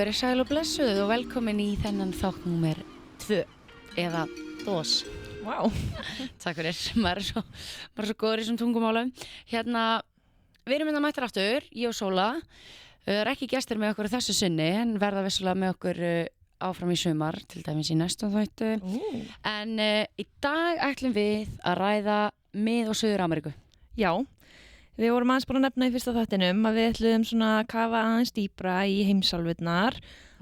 verið sæl og blessuð og velkomin í þennan þátt númer 2 eða 2. Wow. Takk fyrir, maður er svo góður í þessum tungumálum. Hérna, við erum mættir aftur, ég og Sóla. Ekki gestir með okkur þessu sinni, en verða vissulega með okkur áfram í sumar, til dæmis í næsta þættu. En í dag ætlum við að ræða Mið- og Suður-Ameríku. Já, við vorum aðeins bara að nefna í fyrsta þættinum að við ætlum svona að kafa aðeins dýpra í heimsálfurnar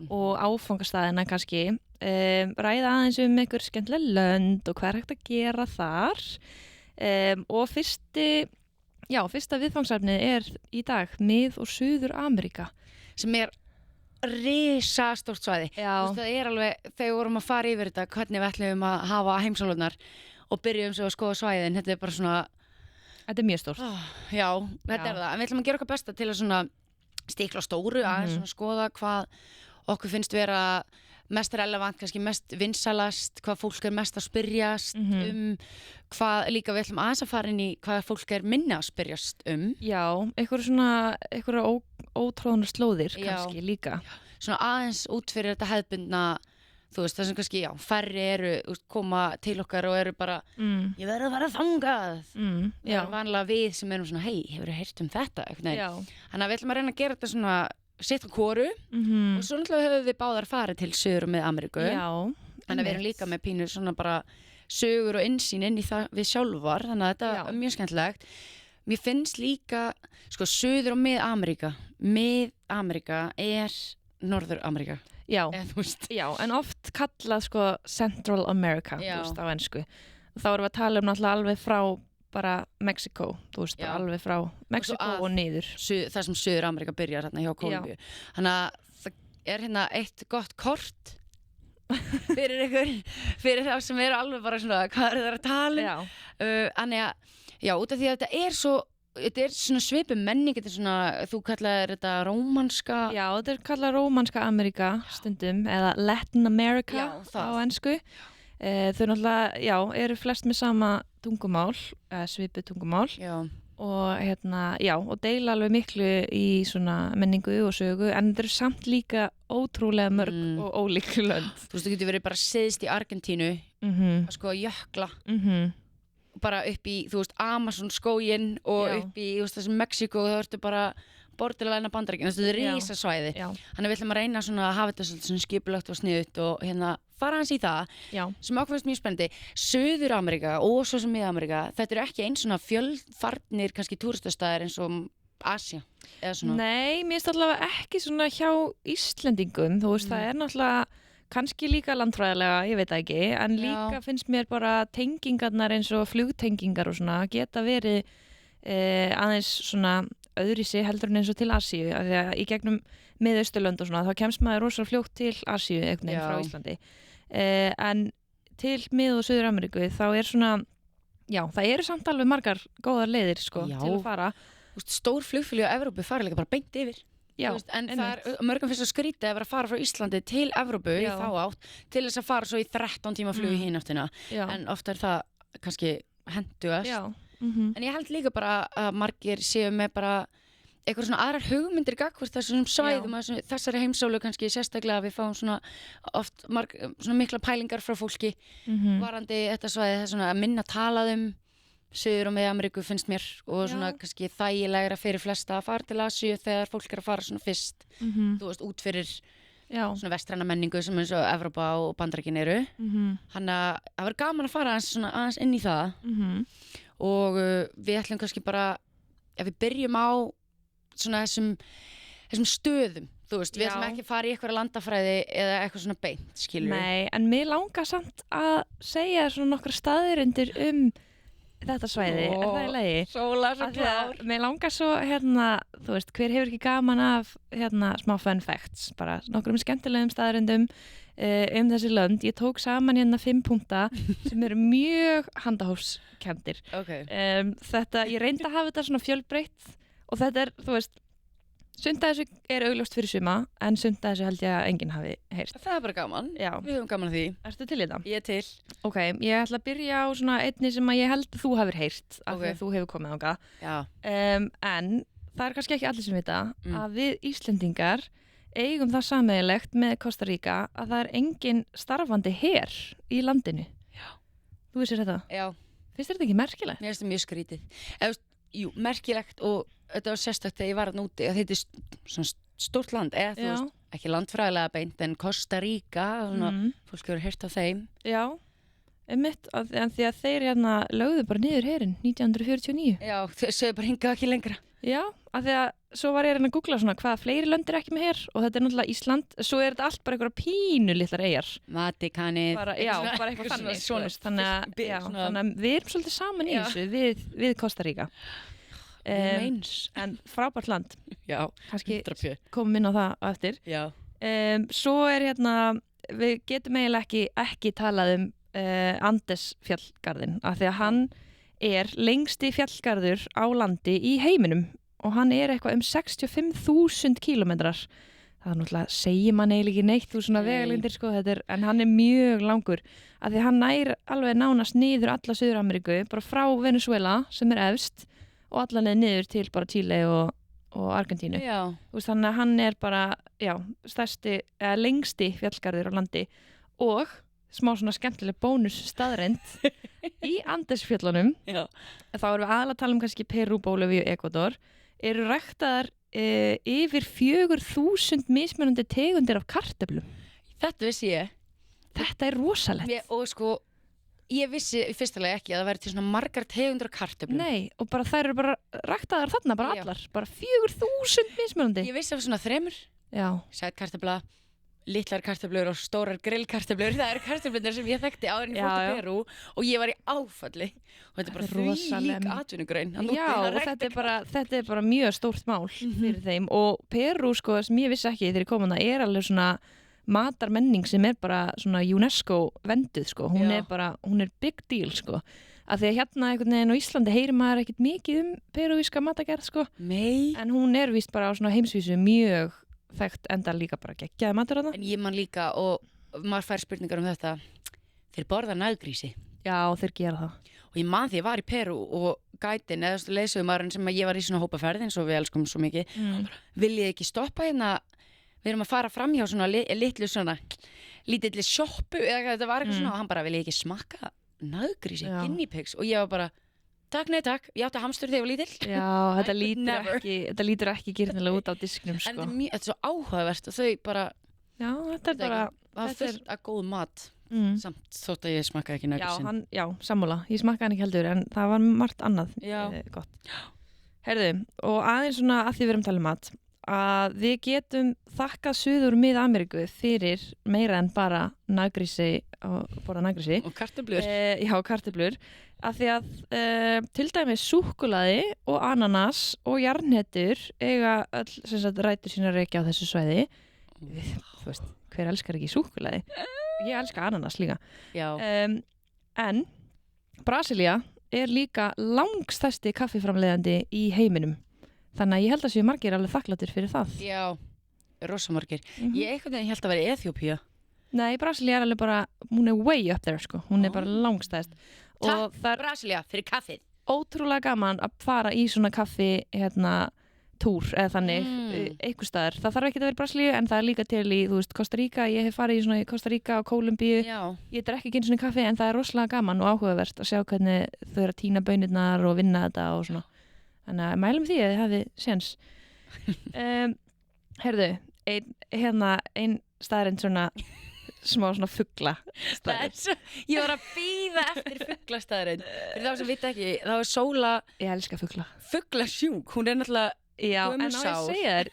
og áfangastæðina kannski. Ræða aðeins einhver skemmtileg lönd og hvað er hægt að gera þar. Og fyrsta viðfangsefnið er í dag Mið- og Suður-Ameríka. Sem er risastórt svæði. Já. Það er alveg, þegar við vorum að fara yfir þetta, hvernig við ætlum að hafa heimsálfurnar og byrjum svo að skoða svæðin, þetta er bara svona... Þetta er mjög stórt. Já, þetta er það. En við ætlum að gera okkar besta til að svona stikla á stóru, aðeins svona skoða hvað okkur finnst vera mest relevant, kannski mest vinsalast, hvað fólk er mest að spyrjast hvað líka við ætlum aðeins að fara inn í hvað fólk er minna að spyrjast Já, einhverja ótróðnar slóðir kannski líka. Svona aðeins út fyrir þetta hefðbundna, þú veist, það sem kannski, færri eru koma til okkar og eru bara ég verður að fara þangað það er vanlega við sem erum svona hefur þið heyrt þetta? Þannig að við ætlum að reyna að gera þetta svona sitt á hvoru og svo náttúrulega höfum við báðar farið til Suður- og Mið-Ameríku. Þannig að við erum líka með pínu svona bara sögur og innsýn inn í það við sjálfar, þannig að þetta er mjög skemmtilegt. Mér finnst líka, sko, Suður- og Mið-Ameríka er Norður-Ameríka. Já, en oft kallað sko Central America, þú veist, á ensku. Þá erum við að tala náttúrulega alveg frá bara Mexiko, þú veist, bara alveg frá Mexiko og niður. Það sem Suður-Ameríka byrjar hérna hjá Kólumbíu. Þannig að það er hérna eitt gott kort fyrir ykkur, fyrir þá sem eru alveg bara svona, hvað eru það að tala? Þannig að, út af því að þetta er svona svipum menning, þetta er svona, þú kallaðir þetta rómanska... Já, þetta er kallað rómanska Ameríka stundum, eða Latin America á ensku. Þau náttúrulega, eru flest með sama tungumál, svipu tungumál. Og deila alveg miklu í svona menningu og sögu, en þetta eru samt líka ótrúlega mörg og ólík lönd. Þú veist, þú getur verið bara syðst í Argentínu, að sko jökla. Bara upp í, þú veist, Amazon skóginn og upp í, þú veist, þessum Mexíkó og það ertu bara borderline Bandaríkin, þetta er risasvæði. Þannig við ætlum að reyna svona að hafa þetta svolítið skipulagt og sniðugt og hérna fara hans í það, sem okkur finnst mjög spennandi. Suður-Ameríka og svo sem Mið-Ameríka, þetta eru ekki eins svona fjölfarnir kannski túristastæðir eins og Asía eða svona. Nei, mér finnst allavega ekki svona hjá Íslendingum, þú veist, það er náttúrulega kannski líka landfræðilega, ég veit það ekki, en líka finnst mér bara tengingarnar eins og flugtengingar og svona geta verið aðeins svona öðruvísi heldur en eins og til Asíu, af því að í gegnum Mið-Austurlönd og svona, þá kemst maður rosalega fljótt til Asíu einhvern veginn frá Íslandi. En til Mið- og Suður-Ameríku þá er svona, það eru samt alveg margar góðar leiðir sko til að fara. Stór flugfélög á Evrópu fara líka bara beint yfir. En það er mörgum fyrst að skrýta að vera að fara frá Íslandi til Evrópu í þá átt til þess að fara svo í 13 tíma flug í hináttina. En ofta er það kannski hentugast. En ég held líka bara að margir séu með bara eitthvað svona aðrar hugmyndir gagnvart þessum svæðum, þessari heimsálu kannski sérstaklega að við fáum svona oft svona mikla pælingar frá fólki varandi þetta svæði, það er svona að minna talað Suður- og Mið-Ameríku finnst mér og svona kannski þægilegra fyrir flesta að fara til Asíu þegar fólk er að fara svona fyrst, þú veist, út fyrir svona vestræna menningu sem eins og Evrópa og Bandaríkin eru. Þannig að það verður gaman að fara aðeins inn í það og við ætlum kannski bara, ef við byrjum á svona þessum stöðum, þú veist, við ætlum ekki að fara í eitthvað landafræði eða eitthvað svona beint, skilur við. Nei, en mér langar samt að segja svona nokkra staðreyndir þetta svæði, er það í lagi? Sóla, svo klár. Mér langar svo, þú veist, hver hefur ekki gaman af, smá fun facts, bara nokkrum skemmtilegum staðreyndum þessi lönd. Ég tók saman 5 punkta sem eru mjög handahófskenndir. Þetta, ég reyndi að hafa þetta svona fjölbreytt og þetta er, þú veist, sumt af þessu er augljóst fyrir suma, en sumt af þessu held ég að enginn hafi heyrt. Það er bara gaman. Við höfum gaman af því. Ertu til í þetta? Ég er til. Ok, ég ætla að byrja á svona einni sem að ég held að þú hafir heyrt, af því að þú hefur komið þangað. En það er kannski ekki allir sem vita að við Íslendingar eigum það sameiginlegt með Costa Rica að það engin starfandi her í landinu. Já. Þú vissir þetta? Já. Finnst þér þetta ekki merkilegt? Mér finnst þetta mjög skrítið. Jú, merkilegt og þetta var sérstakt þegar ég var að núti að þetta svona stórt land, eða þú veist, ekki landfræðilega beint en Costa Rica, svona, fólk hefur heyrt af þeim. Já. Einmitt, en því að þeir lögðu bara niður herinn 1949. Já, þau sögðu bara hingað ekki lengra. Já, af því að svo var ég að googla svona hvaða fleiri lönd ekki með her og þetta náttúrulega Ísland, svo þetta allt bara einhverja pínu litlar eyjar. Vatikanið. Bara eitthvað þannig. Þannig að við erum svolítið saman í þessu við Costa Rica. En frábært land. Já, kannski komum inn á það á eftir. Já. Svo við getum eiginlega ekki talað Andes fjallgarðin af því að hann lengsti fjallgarður á landi í heiminum og hann eitthvað 65.000 kílómetrar. Það náttúrulega segir mann eiginlega ekki neitt úr svona vegalengdir sko, en hann mjög langur af því að hann nær alveg nánast niður alla Suður-Ameríku, bara frá Venezuela sem efst og allan niður til bara Chile og Argentínu. Þannig að hann bara stærsti, lengsti fjallgarður á landi og smá svona skemmtileg bónus staðreind í Andesfjöllunum þá erum við aðalega að tala kannski Perú, Bólivíu og Ekvador eru ræktaðar yfir 4.000 mismunandi tegundir af kartöflum. Þetta vissi ég. Þetta rosalegt. Og sko, ég vissi í fyrstulega ekki að það væri til svona margar tegundir af kartöflum. Nei, og bara þær eru bara ræktaðar þarna, bara allar. Bara 4.000 mismunandi. Ég vissi af svona 3. Já. Sætkartöfla, litlar kartöflur og stórar grillkartöflur. Það kartöflurnar sem ég þekkti áður en ég fór til Perú og ég var í áfalli og þetta bara þvílík atvinnugrein. Já, og þetta bara mjög stórt mál fyrir þeim og Perú sko, sem ég vissi ekki þegar ég kom hana alveg svona matarmenning sem bara svona UNESCO venduð sko, hún big deal sko, af því að hérna einhvern veginn á Íslandi heyrir maður ekkert mikið perúíska matagerð sko. Nei. En hún víst bara á svona heimsvísu mjög þekkt enda líka bara geggjaði matur þarna. En ég man líka og maður fær spurningar þetta þeir borða naggrísi. Já, þeir gera það. Og ég man því ég var í Perú og gætin eða leiðsögumaðurinn sem ég var í svona hópaferð eins og við elskum svo mikið viljið ekki stoppa hérna við erum að fara fram hjá svona lítilli sjoppu eða þetta var eitthvað svona og hann bara viljið ekki smakka naggrísi, guinea pigs og ég var bara takk, nei takk, ég átti hamstur þegar ég var lítill. Já, þetta lítur ekki girnilega út á disknum sko. En þetta svo áhugavert og þau bara já, þetta bara það fullt að góð mat samt þótt að ég smakkaði ekki naggrísin. Já, sammála, ég smakkaði hann ekki heldur en það var margt annað gott. Herðu, og aðeins svona að því við erum talað mat að við getum þakkað Suður Mið-Ameríku fyrir meira en bara naggrísi og borða naggrísi. Og kartöflur. Já, kartöflur. Af því að til dæmis súkkulaði og ananas og jarnhettur eiga öll sem sagt rætur sína rekja á þessu svæði. Þú veist, hver elskar ekki súkkulaði? Ég elska ananas líka. Já. En Brasilía líka langstærsti kaffiframleiðandi í heiminum. Þannig að ég held að séu margir alveg þakklátir fyrir það. Já, rosamargir. Ég einhvern veginn held að vera Eþíópía. Nei, Brasilía alveg bara, hún way up there sko. Hún bara langstæðst. Takk Brasilía fyrir kaffið. Ótrúlega gaman að fara í svona kaffi túr eða þannig einhver staðar. Það þarf ekki að vera Brasilíu en það líka til í, þú veist, Costa Rica. Ég hef farið í svona Costa Rica og Kólumbíu. Ég drekk ekki einu svona kaffi en það rosalega gaman og áhugavert að sjá hvernig þau eru að tína baunirnar og vinna þetta og svona. Þannig að mælum því að þið hafið séns. Herðu, ein staðarind svona smá svona fugla staðarind. Ég var að bíða eftir fuglastaðarind. Fyrir þá sem vita ekki, þá Sóla ég elska fugla. Fuglasjúk, hún náttúrulega já, en á ég að segja þér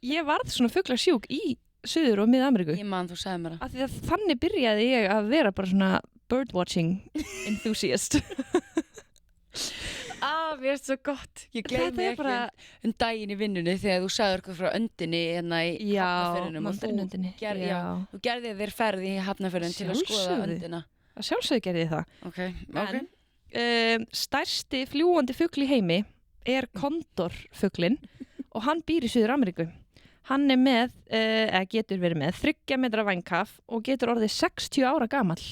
ég varð svona fuglasjúk í Suður- og Mið-Ameríku. Ég man, þú sagði mér það. Af því að þannig byrjaði ég að vera bara svona birdwatching enthusiast. Mér finnst svo gott. Ég gleymi ekki daginn í vinnunni þegar þú sagði eitthvað frá öndinni hérna í Hafnarfirðinum og þú gerði þér ferð í Hafnarfirðin til að skoða öndina. Að sjálfsögðu gerði ég það. Okay. En stærsti fljúgandi fugl í heimi kondorfuglinn og hann býr í Suður-Ameríku. Hann með, getur verið með 3 metra vængkaf og getur orðið 60 ára gamall.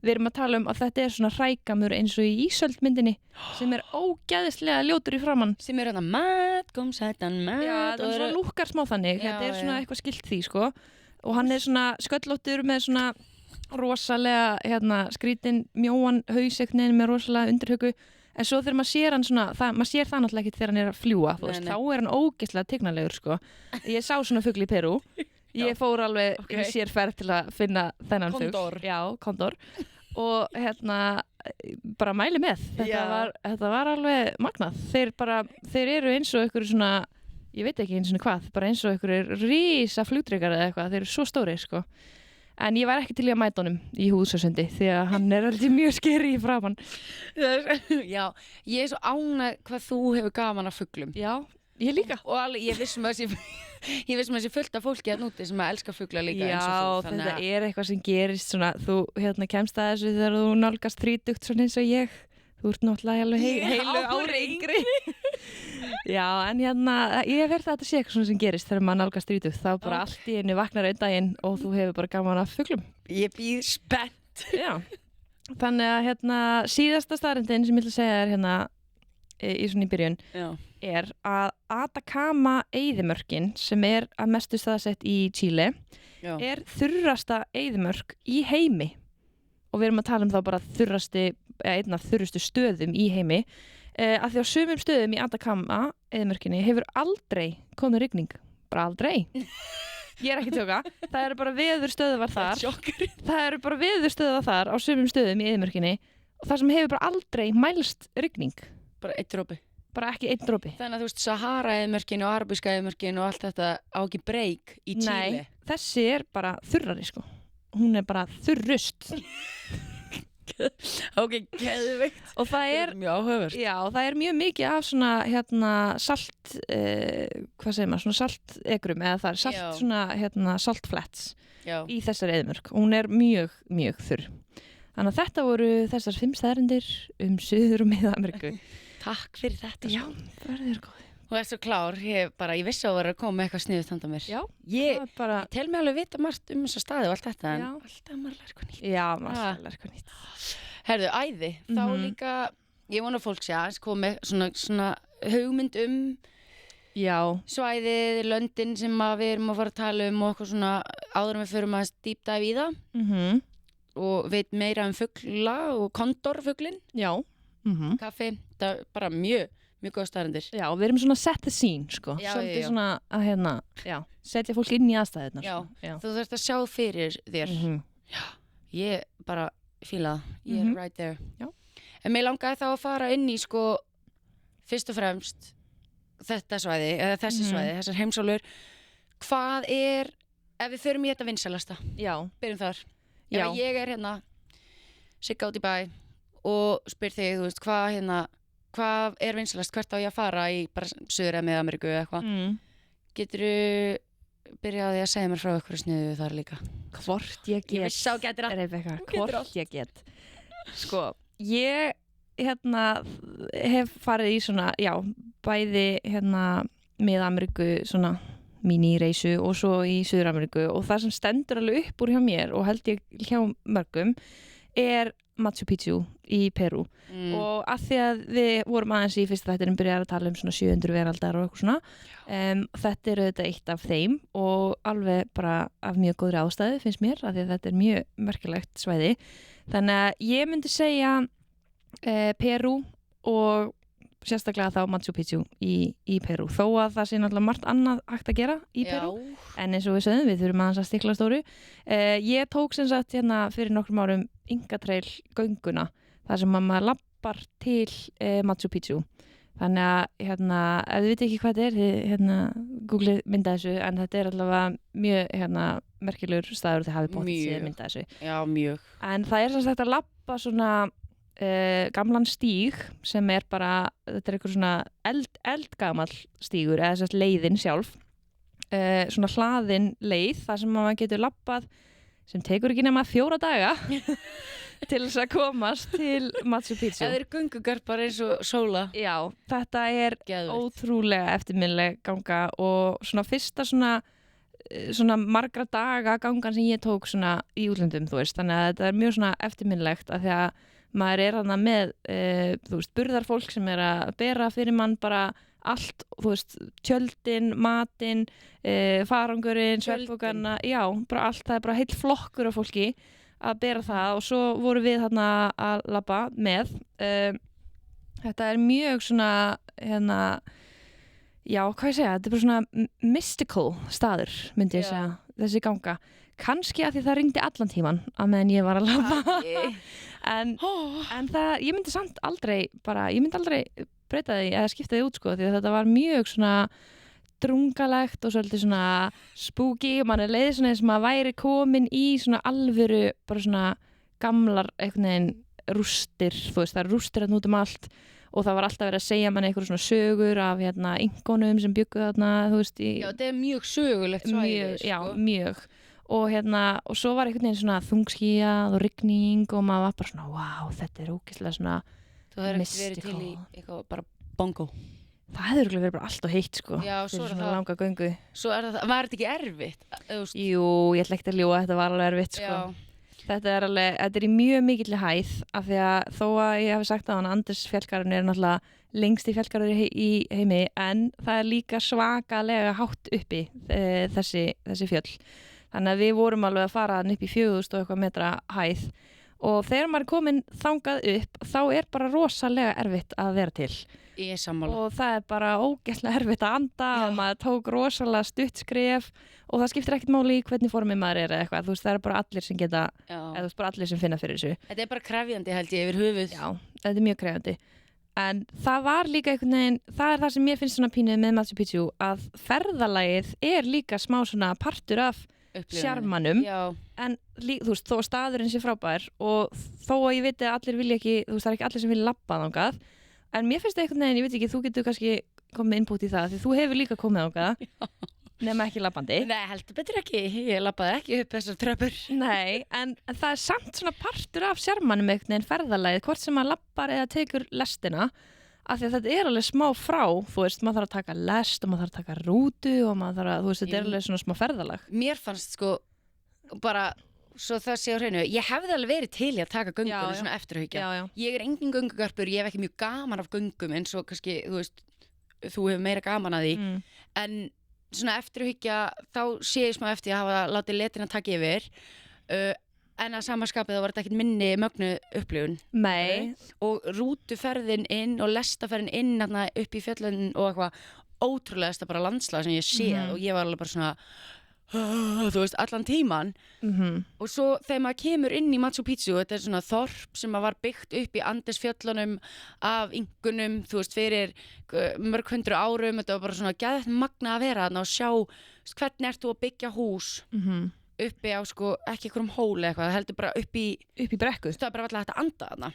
við erum að tala að þetta svona hrækamur eins og í Ísöldmyndinni sem ógeðislega ljótur í framann sem hérna mat, kom sætan mat já, það svona lúkkar smá þannig þetta svona eitthvað skilt því sko og hann svona sköllóttur með svona rosalega skrítin mjóan hausegnin með rosalega undirhöku en svo þegar maður sér hann svona maður sér það náttúrulega ekki þegar hann að fljúga þá hann ógeðslega tignalegur sko ég sá svona fugl í Perú ég fór alveg í sérferð til að finna þennan fugl já, kondor og bara mæli með þetta var alveg magnað þeir eru eins og einhverju svona ég veit ekki eins og hvað bara eins og einhverju rísa flugdrekar eða eitthvað þeir eru svo stóri sko en ég var ekki til í að mæta honum í Húsasundi því að hann alltaf mjög skeri í framann já, ég svo ánægð hvað þú hefur gaman af fuglum já, ég líka og alveg, ég vissum að þessi fullt af fólki að núti sem að elska fugla líka já, þetta eitthvað sem gerist svona, þú kemst að þessu þegar þú nálgast 30 svona eins og ég þú ert náttúrulega alveg heilu ári yngri já, en ég verði að þetta sé eitthvað svona sem gerist þegar maður nálgast 30 þá bara allt í einu vaknar einn daginn og þú hefur bara gaman af fuglum ég býð spennt já, þannig að síðasta staðreyndin sem ég ætla að segja í svona í byrjun að Atacama eyðimörkin sem að mestu staðsett í Chile þurrasta eyðimörk í heimi og við erum að tala þá bara einn af þurrustu stöðum í heimi af því á sumum stöðum í Atacama eyðimörkinni hefur aldrei komið rigning bara aldrei ég ekki tjóka, það eru bara veðurstöðvar þar það eru bara veðurstöðvar þar á sumum stöðum í eyðimörkinni og það sem hefur bara aldrei mælst rigning bara einn dropi bara ekki einn dropi þannig að þú veist Sahara-eyðimörkin og Arabíska eyðimörkin og allt þetta á ekki breyk í Chile nei, þessi bara þurrari sko hún bara þurrust ok, geðveikt og það mjög áhugavert já, það mjög mikið af svona salt hvað segir maður, svona saltegrum eða það salt svona saltflats í þessari eyðimörk og hún mjög, mjög þurr þannig að þetta voru þessar 5 staðreyndir Suður- og Mið-Ameríku takk fyrir þetta já, verður góð og svo klár, ég vissi að það var að koma með eitthvað sniðugt handa mér já, ég tel mig alveg vita margt þessa staði og allt þetta en já. alltaf maður lærir eitthvað nýtt já, maður lærir eitthvað nýtt herðu, æði, þá líka ég vona fólk sé að koma með svona hugmynd já. Svæðið, löndin sem við erum að fara að tala og eitthvað svona áður við förum að dýpdæfa í það og veit meira fugla og kondorfuglin já kaffi, það bara mjög góð staðrendir. Já, við erum svona set the scene, sko. Svolítið svona að setja fólk inn í aðstæðurnar. Já, þú þarfst að sjá fyrir þér. Já, ég bara fíla það. Ég right there. Já. En mér langaði þá að fara inn í, sko, fyrst og fremst þetta svæði, eða þessi svæði, þessar heimsálfur. Hvað ef við förum í þetta vinsælasta? Já. Byrjum þar. Já. Ef ég hérna sigga út í bæ og spyr þig, þú veist, hvað vinsælast, hvert á ég að fara í bara Suður- eða Mið-Ameríku eða eitthvað geturðu byrjaði að segja mér frá ykkur sniðu þar líka hvort ég get Rebekka, hvort ég get sko, ég hef farið í svona bæði Mið-Ameríku svona mini-reisu og svo í Suður-Ameríku og það sem stendur alveg upp úr hjá mér og held ég hjá mörgum Machu Picchu í Perú og að því að við vorum aðeins í fyrsta þættinum byrjaði að tala svona 700 veraldar og eitthvað svona þetta auðvitað eitt af þeim og alveg bara af mjög góðri ástæðu finnst mér að því að þetta mjög merkilegt svæði þannig að ég myndi segja Perú og sérstaklega þá Machu Picchu í Perú þó að það sé náttúrulega margt annað hægt að gera í Perú en eins og við sögðum við þurfum aðeins að stikla stóru ég tók sem sagt fyrir nokkrum árum Inga Trail gönguna þar sem maður lappar til Machu Picchu þannig að ef þið viti ekki hvað þetta googlið mynda þessu en þetta allavega mjög merkilegur staður þið hafið bótt sér mynda þessu já, mjög en það sem sagt að lappa svona gamlan stíg sem bara þetta eitthvað svona eldgamall stígur eða þess að leiðin sjálf svona hlaðin leið þar sem maður getur lappað sem tekur ekki nema 4 daga til þess að komast til Machu Picchu. Það göngugar bara eins og sóla. Já, þetta ótrúlega eftirminnileg ganga og svona fyrsta svona svona margra daga gangan sem ég tók svona í útlöndum, þú veist, þannig að þetta er mjög svona eftirminnilegt af því að maður þarna með, þú veist, burðarfólk sem að bera fyrir mann bara allt, þú veist, tjöldin, matinn, farangurinn, svefnpokarna, já, bara allt, það er bara heill flokkur af fólki að bera það og svo vorum við þarna að labba með. Þetta er mjög svona, já, hvað ég segja, þetta er bara svona mystical staður, myndi ég segja, þessi ganga. Kannski að því það ringdi allan tíman að meðan ég var að labba. en það, ég myndi samt aldrei breyta því eða skipta því út sko, því að þetta var mjög svona drungalegt og svolítið svona spooky og mann leiði svona eins og maður væri komin í svona alvöru bara svona gamlar einhvern veginn rústir, þú veist, það eru rústir hérna út allt og það var alltaf verið að segja mann einhverjum svona sögur af inkonum sem bjuggu þarna, þú veist Já, þetta er mjög sögulegt svæði sko. Já, mjög og svo var einhvern veginn svona þungskýjað og rigning og maður var bara svona, wow, þetta er ógeðslega svona þú hefur ekki verið til í eitthvað bara bongo Það hefur verið bara allt og heitt sko. Já, svo er það langa göngu. Svo er það, var þetta ekki erfitt? Jú, ég ætla ekki að ljúga, þetta var alveg erfitt sko. Þetta er í mjög mikilli hæð af því að þó að ég hef sagt að hann Anders fjallgarðurinn er náttúrulega lengst í fjallgarður í heimi en það er líka svakalega hátt uppi þessi fjöll. Þannig að við vorum alveg að fara upp í 4000 og eitthvað metra hæð og þegar maður er komin þangað upp þá er bara rosalega erfitt að vera til. Ég er sammála. Og það er bara ógeðslega erfitt að anda og maður tók rosalega stutt skref og það skiptir ekkert máli í hvernig formið maður er eða eitthvað, þú veist, það er bara allir sem geta eða þú veist, bara allir sem finna fyrir þessu. Þetta er bara krefjandi held ég yfir höfuð. Já, þetta er mjög krefjandi. En það var líka einhvern veginn, það er það sem ég finnst svona pínuð með Machu Picchu, að ferðalagið er líka smá svona partur af sjarmanum, en þú veist, þó að staðurinn sé frábær og þó að ég viti að allir vilja ekki, þú veist, það er ekki allir sem vilja labba þangað, en mér finnst einhvern veginn, ég veit ekki, þú getur kannski komið input í það, því þú hefur líka komið þangað, nema ekki labbandi. Nei, heldur betur ekki, ég labbaði ekki upp þessar tröppur. Nei, en það er samt svona partur af sjarmanum einhvern veginn ferðalagið, hvort sem maður labbar eða tekur lestina, af því að þetta er alveg smá frá, þú veist, maður þarf að taka lest og maður þarf að taka rútu og maður þarf að, þú veist, þetta er alveg svona smá ferðalag. Mér fannst sko, bara, svo það sé á hreinu, ég hefði alveg verið til í að taka göngur svona eftirhyggja. Ég er engin göngugarpur, ég hef ekki mjög gaman af göngum eins og kannski, þú veist, þú hefur meira gaman að því, en svona eftirhyggja, þá sé ég smá eftir að hafa látið letina taka yfir, en að samaskapið þá var þetta ekkert minni mögnu upplifun. Nei. Og rútuferðin inn og lestaferðin inn upp í fjöllun og eitthvað ótrúlegasta bara landslag sem ég séð og ég var alveg bara svona þú veist, allan tíman og svo þegar maður kemur inn í Machu Picchu, þetta er svona þorp sem var byggt upp í Andesfjöllunum af ingunum, þú veist, fyrir mörg 100 árum, þetta var bara svona geðveikt magna að vera þarna og sjá hvernig ert þú að byggja hús uppi á sko, ekki einhverjum hóli eitthvað, það heldur bara upp í brekku, það er bara alltaf hægt að anda þarna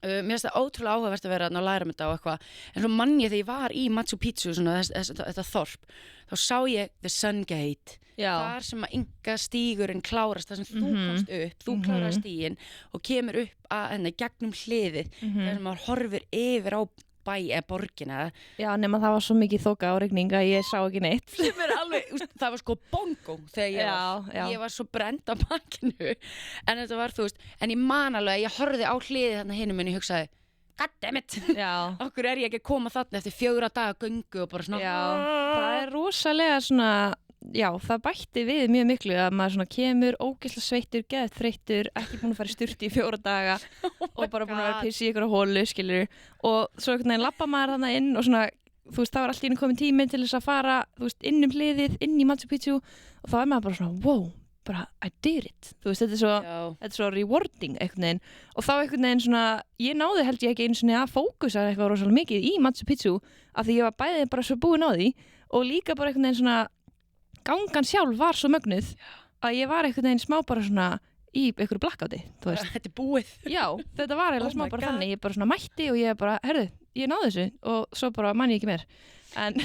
mér finnst það ótrúlega áhugavert að vera þarna og læra um þetta og eitthvað, en svo mann ég þegar ég var í Machu Picchu, svona þetta þorp þá sá ég The Sun Gate þar sem að Inga stígurinn klárast, þar sem þú komst upp þú kláraði stíginn og kemur upp að henni gegnum hliðið þar sem maður horfir yfir á bæ eða borgina. Já, nema það var svo mikið þoka og rigning að ég sá ekki neitt. Sem er alveg, það var sko bongo þegar ég var svo brend á bakinu en þetta var, þú veist, en ég man alveg að ég horfði á hliðið þarna hinum en ég hugsaði goddammit, okkur er ég ekki að koma þarna eftir 4 daga göngu og bara svona það er rosalega svona það bætti við mjög miklu að maður svona kemur ógeðslega sveittur, geðveikt þreyttur, ekki búin að fara í sturtu í 4 daga og bara búin að vera að pissa í ykkur á holu, skilur og svo einhvern veginn labba maður þarna inn og svona, þú veist, það var alltaf inn komin tími til þess að fara, þú veist, inn hliðið, inn í Machu Picchu og þá er maður bara svona, wow, bara I did it, þú veist, þetta er svo rewarding einhvern veginn og þá einhvern veginn svona, ég náði held ég ekki einu svona að fókusa eitthvað rosalega mikið í Machu Picchu af því ég var bæði bara svo búin á því og líka bara einhvern veginn svona gangan sjálf var svo mögnuð að ég var einhvern veginn smá bara svona í einhverju blackáti, þú veist. Þetta er búið. Já, þetta var eiginlega smá bara þannig, ég bara svona mætti og ég bara, herðu, ég náði þessu og svo bara man ég ekki meir. En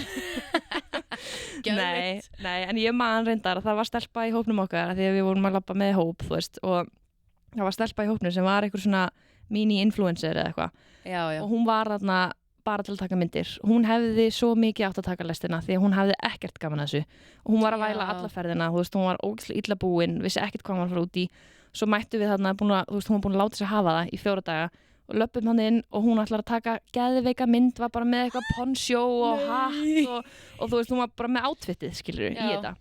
nei, en ég man reyndar að það var stelpa í hópnum okkar því að við vorum að labba með hóp, þú veist, og það var stelpa í hópnum sem var einhver svona mini-influencer eða eitthvað. Já. Og hún var þarna bara til að taka myndir. Hún hefði svo mikið átt að taka lestina því að hún hefði ekkert gaman að þessu. Og hún var að væla alla ferðina, þú veist, hún var ógeðslega illa búin, vissi ekkert hvað hún var að fara út í. Svo mættu við þarna, þú veist, hún var búin að láta sig hafa það í 4 daga og löpum hann inn og hún ætlar að taka geðveika mynd, var bara með eitthvað ponchó og hatt og þú veist, hún var bara með outfitið, skilur í þetta.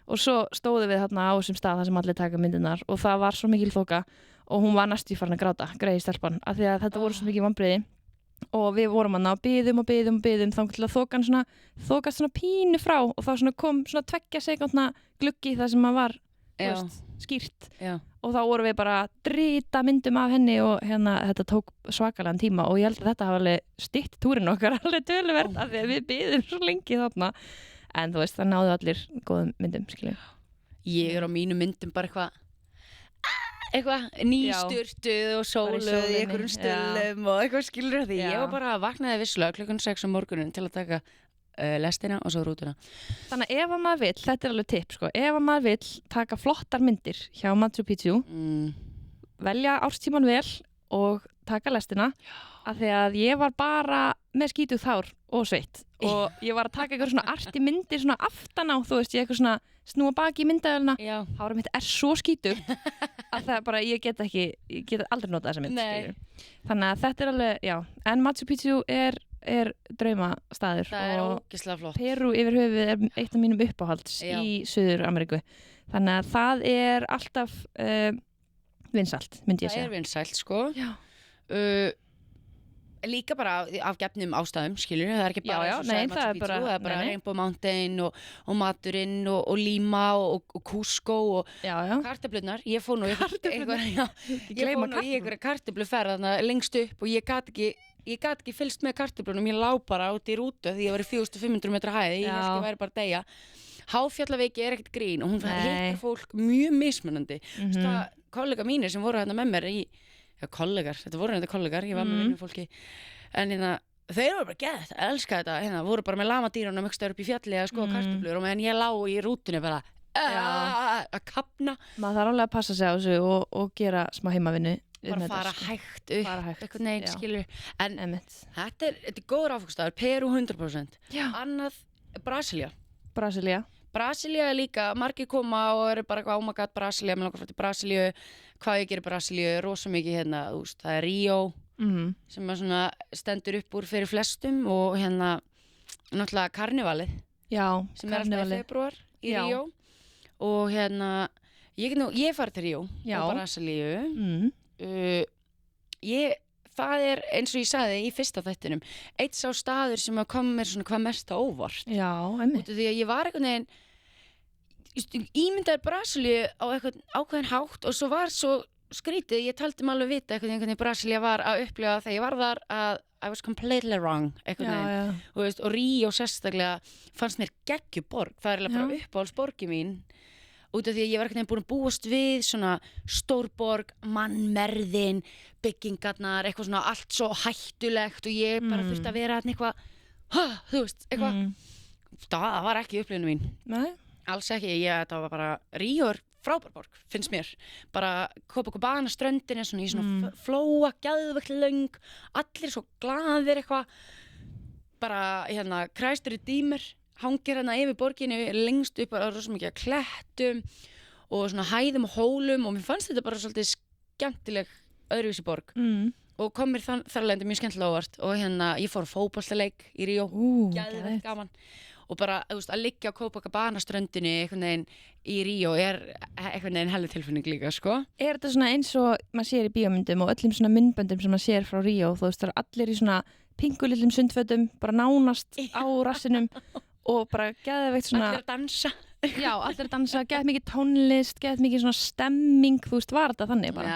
Og svo stóðum við þarna á þessum stað þar sem allir taka myndirnar og það var svo mikil þoka og hún var næstu farin að gráta, greið stelpan, af því að þetta voru svo mikið vonbrigði og við vorum hann á biðum þá til að þokast svona pínu frá og þá svona kom svona 2 sekúndna gluggi þar sem maður var veist, skýrt og þá vorum við bara að drita myndum af henni og þetta tók svakalega tíma og ég held að þetta hafa alveg stytt túrin okkar alveg töluvert af því að við biðum svo lengi þarna en þú veist, það náðu allir góðum myndum, skilju. Ég á mínu myndum bara eitthvað nýsturtuð og sóluð í einhverjum stillum og eitthvað skilur því. Ég var bara að vaknaði visslega klukkan 6 á morgunin til að taka lestina og svo rútuna. Þannig að ef maður vill, þetta alveg tipp sko, ef maður vill taka flottar myndir hjá Machu Picchu, velja árstíman vel og taka lestina af því að ég var bara með skítuð hár og sveitt og ég var að taka eitthvað svona arti myndir svona aftan á, þú veist, ég eitthvað svona snúa baki í myndaðalina, hárið mitt svo skítugt að það bara, ég get aldrei notað þessa mynd, þannig að þetta alveg, en Machu Picchu er draumastaður og Perú yfir höfuð eitt af mínum uppáhalds í Suður-Ameríku, þannig að það alltaf vinsælt, myndi ég segja. Það vinsælt, sko. Líka bara af gefnum ástæðum, skilur, það ekki bara það er bara Rainbow Mountain og maturinn og Lima og Cusco og kartöflurnar. Ég fór nú í einhverja kartöfluferð þarna lengst upp og ég gat ekki fylgst með kartöflunum, ég lá bara út í rútu því ég var í 4500 metra hæð, ég held ég væri bara að deyja. Háfjallaveiki ekkert grín og hún hittar fólk mjög mismunandi. Kollega mínir sem voru hérna með mér kollegar, þetta voru þetta kollegar, ég var með vinnufólki en þeir voru bara gett, elska þetta voru bara með lamadýrunum ykkur upp í fjalli að skoða kartöflur og meðan ég lá í rútunni bara að kapna. Maður þarf alveg að passa sig á þessu og gera smá heimavinnu bara fara hægt upp eitthvað neinn, skilur en þetta er góður áfengstaður, Perú 100%. Annað, Brasilia er líka, margir koma og eru bara oh my god, Brasilia, mér langar að fara til Brasilíu, hvað ég gerir Brasilíu, rosa mikið það er Ríó sem svona stendur upp úr fyrir flestum og náttúrulega karnevalið sem alltaf í febrúar í Ríó og ég farið til Ríó og Brasilíu það er eins og ég sagði í fyrsta þættinum eitt sá staður sem kom mér svona hvað mest á óvart því að ég var einhvern veginn ímyndaði Brasilíu á eitthvað ákveðin hátt og svo var svo skrítið, ég taldi mig alveg vita einhvern veginn Brasilía var að upplifa þegar ég var þar að I was completely wrong og Ríó sérstaklega fannst mér geggjuborg, það er bara uppáhaldsborgi mín út af því að ég var ekkert búin að búast við svona stórborg, mannmerðin, byggingarnar, eitthvað svona allt svo hættulegt og ég bara þurfti að vera eitthvað, þú veist, eitthvað, það var ekki upplifinu mín. Nei. Alls ekki, þetta var bara Ríó frábær borg, finnst mér. Bara Copacabana ströndin er svona í svona flóa, geðveikt löng, allir svo glaðir eitthvað, bara Christ Redeemer. Hangir yfir borginni lengst upp á rosa mikið klettum og svona hæðum og hólum og mér fannst þetta bara svolítið skemmtileg öðruvísi borg og kom mér þarlendi mjög skemmtilega óvart og ég fór á fótboltaleik í Ríó, geðveikt gaman og bara að liggja á Copacabana ströndinni einhvern veginn í Ríó er einhvern veginn heldur tilfinning líka, sko. Er þetta svona eins og maður sér í bíómyndum og öllum svona myndböndum sem maður sér frá Ríó, þú veist, það er allir í svona pingulillum sundfötum, bara nánast á rassinum og bara geðveikt svona allir að dansa allir að dansa, geðveikt mikið tónlist geðveikt mikið svona stemming, þú veist, var þetta þannig bara?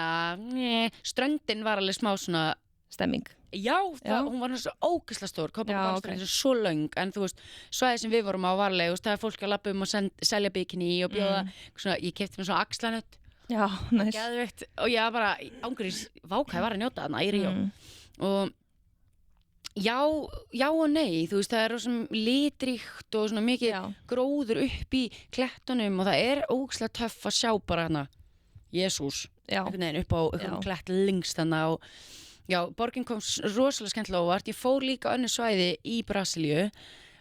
Ströndin var alveg smá svona stemming hún var svo ógeðslega stór, Copacabana svo löng, en þú veist, svæðið sem við vorum á varlega, það er fólk að labba og selja bikini og bjóða, svona, ég keypti mér svona axlanött geðveikt, og ég bara ángurins, vákæði var að njóta þarna í Ríó og já og nei, þú veist, það er svona litríkt og svona mikið gróður upp í klettunum og það er ógeðslega töff að sjá bara Jesús einhvern veginn upp á klett lengst og Já, borgin kom rosalega skemmtilega óvart. Ég fór líka önnur svæði í Brasilíu,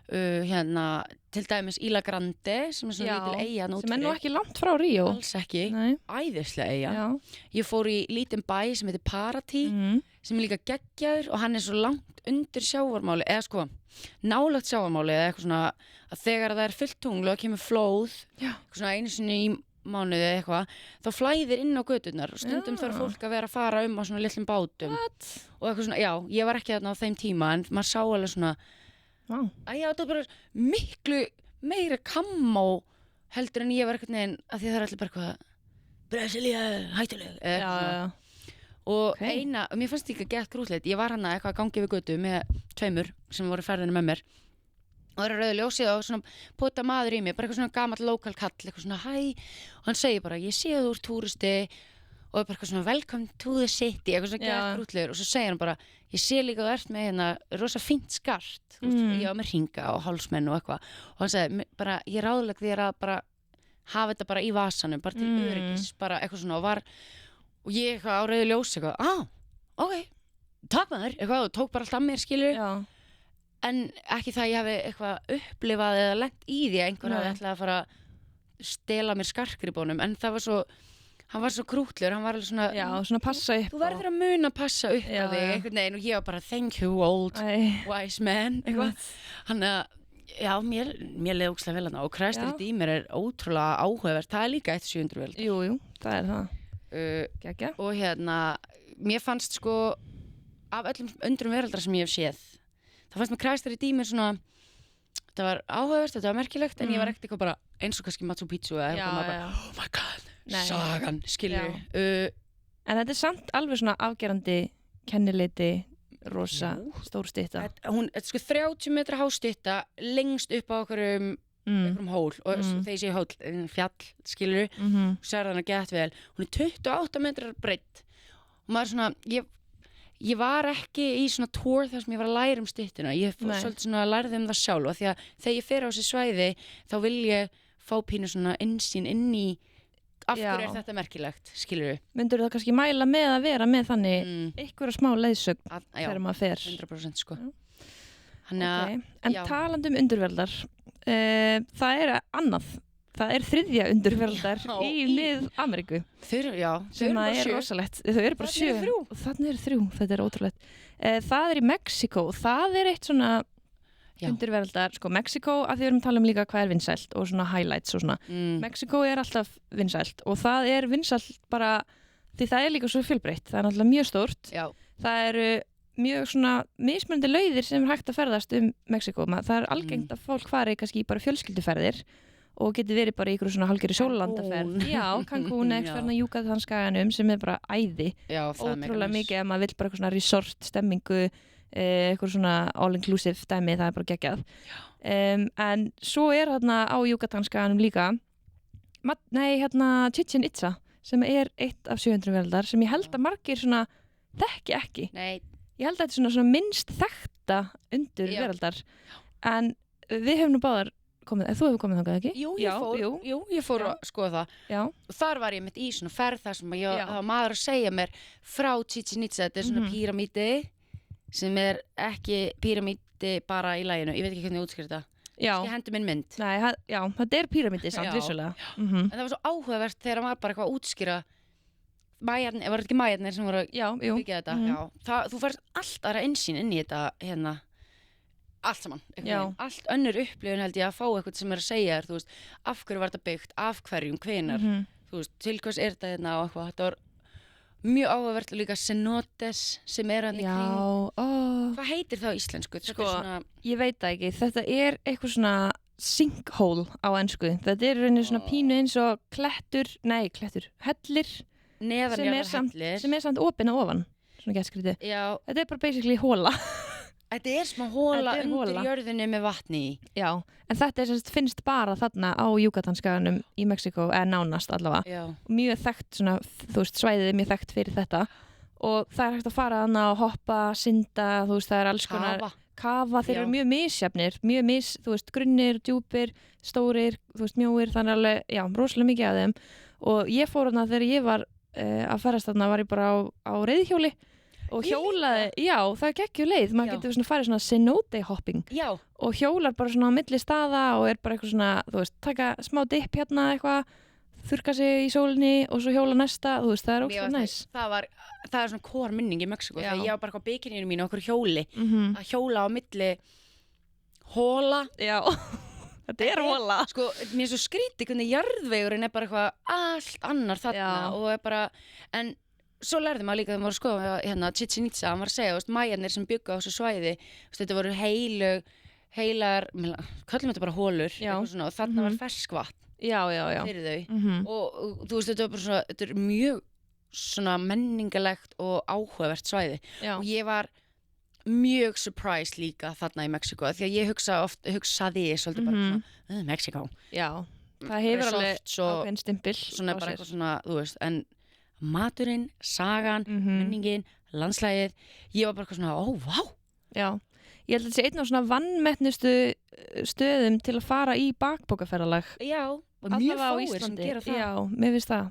hérna, til dæmis Ilha Grande, sem svona lítil eyja. Sem nú ekki langt frá Ríó. Alls ekki, æðislega eyja. Ég fór í lítinn bæ sem heitir Paratí, sem líka geggjaður og hann svo langt undir sjávarmáli, eða sko, nálægt sjávarmáli eða eitthvað svona, að þegar það fullt tungl og kemur flóð, svona einu sinni í mánuði eða eitthvað, þá flæðir inn á göturnar og stundum þarf fólk að vera að fara á svona litlum bátum. Og eitthvað svona, ég var ekki þarna á þeim tíma, en maður sá alveg svona það var bara miklu meira kammó heldur en ég var eitthvað neginn að því það allir bara eitthvað Brasilia, hættuleg og mér fannst ekki að gett grútleit, ég var hana eitthvað að gangi við götu með tveimur sem voru ferðinu með mér og það eru rauðu ljósið og svona pota maður í mig, bara eitthvað svona gamall lokal kall, eitthvað svona hæ og hann segir bara, ég sé að þú ert túristi og bara eitthvað svona welcome to the city, eitthvað svona gett grútlegur og svo segir hann bara, ég sé líka að þú ert með hérna rosa fínt skart, ég var með hringa og hálsmenn og eitthvað og hann segi, bara ég ráðlegg þér að bara hafa þetta bara í vasanum, bara til öryggis, bara eitthvað svona og ég eitthvað á rauðu ljós eitthvað, ok, takk maður, eitthvað og tók bara allt af mér, skilur en ekki það ég hafi eitthvað upplifað eða lent í því að einhver hafi ætlað að fara að stela mér skarkribónum, en það var svo hann var svo krútlegur, hann var alveg svona svona passa upp þú verður að muna að passa upp á þig einhvern veginn og ég var bara thank you old wise man hann mér leið ógeðslega vel hana og Christ í mér ótrúlega áhugavert, það líka 1700 vel jú, það það og hérna, mér fannst sko af öllum undrum veraldra sem ég hef séð það fannst mér Christ í mér svona þetta var áhugavert, þetta var merkilegt en ég var ekkert eitthvað bara eins og kannski Machu Picchu eða eitthvað bara, oh my god sagan, skilur en þetta samt alveg svona afgerandi kennileiti, rosa stór stytta hún er sko 30 metra há stytta lengst upp á einhverjum hól og þegar ég sé hól, fjall skilur, sér þannig gett vel hún er 28 metrar breidd og maður svona, ég var ekki í svona tour þar sem ég var að læra styttuna, ég svolítið svona að læra það sjálf og því að þegar ég fer á þessi svæði þá vil ég fá pínu svona innsýn inn í af hverju er þetta merkilegt, skilur við? Myndirðu það kannski mæla með að vera með þannig einhverja smá leiðsögn þegar maður fer? 100% sko. En talandi undirverðar, það er annað, það er þriðja undirverðar í Mið-Ameríku sem það er rosalegt, þau eru bara 7 og þannig eru 3, þetta er ótrúlegt. Það er í Mexíkó og það er eitt svona undirveraldar, sko Mexíkó að því við erum að tala líka hvað er vinsælt og svona highlights og svona Mexíkó er alltaf vinsælt og það er vinsælt bara því það er líka svo fjölbreytt, það er náttúrulega mjög stórt það eru mjög svona mismunandi lauðir sem er hægt að ferðast Mexíkó, það er algengt að fólk fari kannski bara fjölskylduferðir og getur verið bara í ykkur svona hálfgerði sólarlandaferð Cancún, eitthvað Yucatán-skaganum sem er bara æði ótrúlega mikið ef maður vill bara eitthvað svona resort stemmingu eitthvað svona all-inclusive dæmi, það er bara geggjað en svo er þarna á Yucatán-skaganum líka Chichen Itza sem er eitt af 700 veraldar sem ég held að margir svona þekki ekki ég held að þetta er svona minnst þekkta undir veraldar en við hefum nú báðar komið, þú hefur komið þangað ekki? Jú, ég fór að skoða það og þar var ég mitt í svona ferð þar sem það var maður að segja mér frá Chichen Itza, þetta er svona píramídi sem er ekki píramídi bara í laginu, ég veit ekki hvernig ég útskýr þetta ég hendi minn mynd þetta er píramídi samt vissulega en það var svo áhugavert þegar maður bara eitthvað að útskýra mæjarnir, var þetta ekki mæjarnir sem voru að byggja þetta þú færst allt aðra innsýn inn í þetta hérna, allt saman allt önnur upplifun held ég að fá eitthvað sem er að segja þér, þú veist, af hverju var þetta byggt af hverjum, hvenar þú veist, til hvers er þetta hérna og eitthvað, þetta var mjög áhugavert og líka cenotes sem er hann í kring hvað heitir það á íslensku? Sko, ég veit það ekki, þetta er eitthvað svona sinkhole á ensku þetta er rauninni svona pínu eins og hellir sem er samt opinn og ofan svona gett skrítið þetta er bara basically hóla þetta er smá hóla undir jörðinni með vatni í en þetta er, finnst bara þarna á Yucatán-skaganum í Mexíkó eða nánast allavega mjög þekkt svona, þú veist, svæðið er mjög þekkt fyrir þetta og það er hægt að fara þarna og hoppa, synda, þú veist, það er alls konar kafa, þeir eru mjög misjafnir þú veist, grunnir, djúpir, stórir þú veist, mjóir, þannig alveg rosalega mikið af þeim og ég fór þarna þegar ég var að ferðast þarna var ég bara á reiðhjóli og hjólaði, það geggjuð leið, maður getur svona farið svona cenote hopping og hjólar bara svona á milli staða og bara eitthvað svona, þú veist, taka smá dipp hérna eitthvað, þurrka sig í sólinni og svo hjóla næsta, þú veist, það ógeðslega næs. Það svona core minning í Mexíkó þegar ég var bara á bikininu mínu okkur hjóli að hjóla á milli hóla. Já, þetta hóla. Sko, mér svo skrítið hvernig jarðvegurinn bara eitthvað allt annar þarna og bara, en svo lærði maður líka þegar maður skoða hérna Chichén Itzá, hann var að segja, mæjarnir sem byggu á þessu svæði, þetta voru heilar, kallum þetta bara hólur, svona, og þarna var ferskvatn fyrir þau og þú veist, þetta var bara svona, þetta er mjög svona menningalegt og áhugavert svæði og ég var mjög surprised líka þarna í Mexíkó því að ég hugsaði svolítið bara svona, Mexíkó. Já, það hefur alveg ákveðin stimpil svona bara eitthvað svona, þú veist, en maturinn, sagan, menningin, landslægið, ég var bara eitthvað svona, vá. Já, ég held að þetta sé einn af svona vannmettnustu stöðum til að fara í bakpokaferðalag. Já, og mjög fáir sem gera það. Já, mér finnst það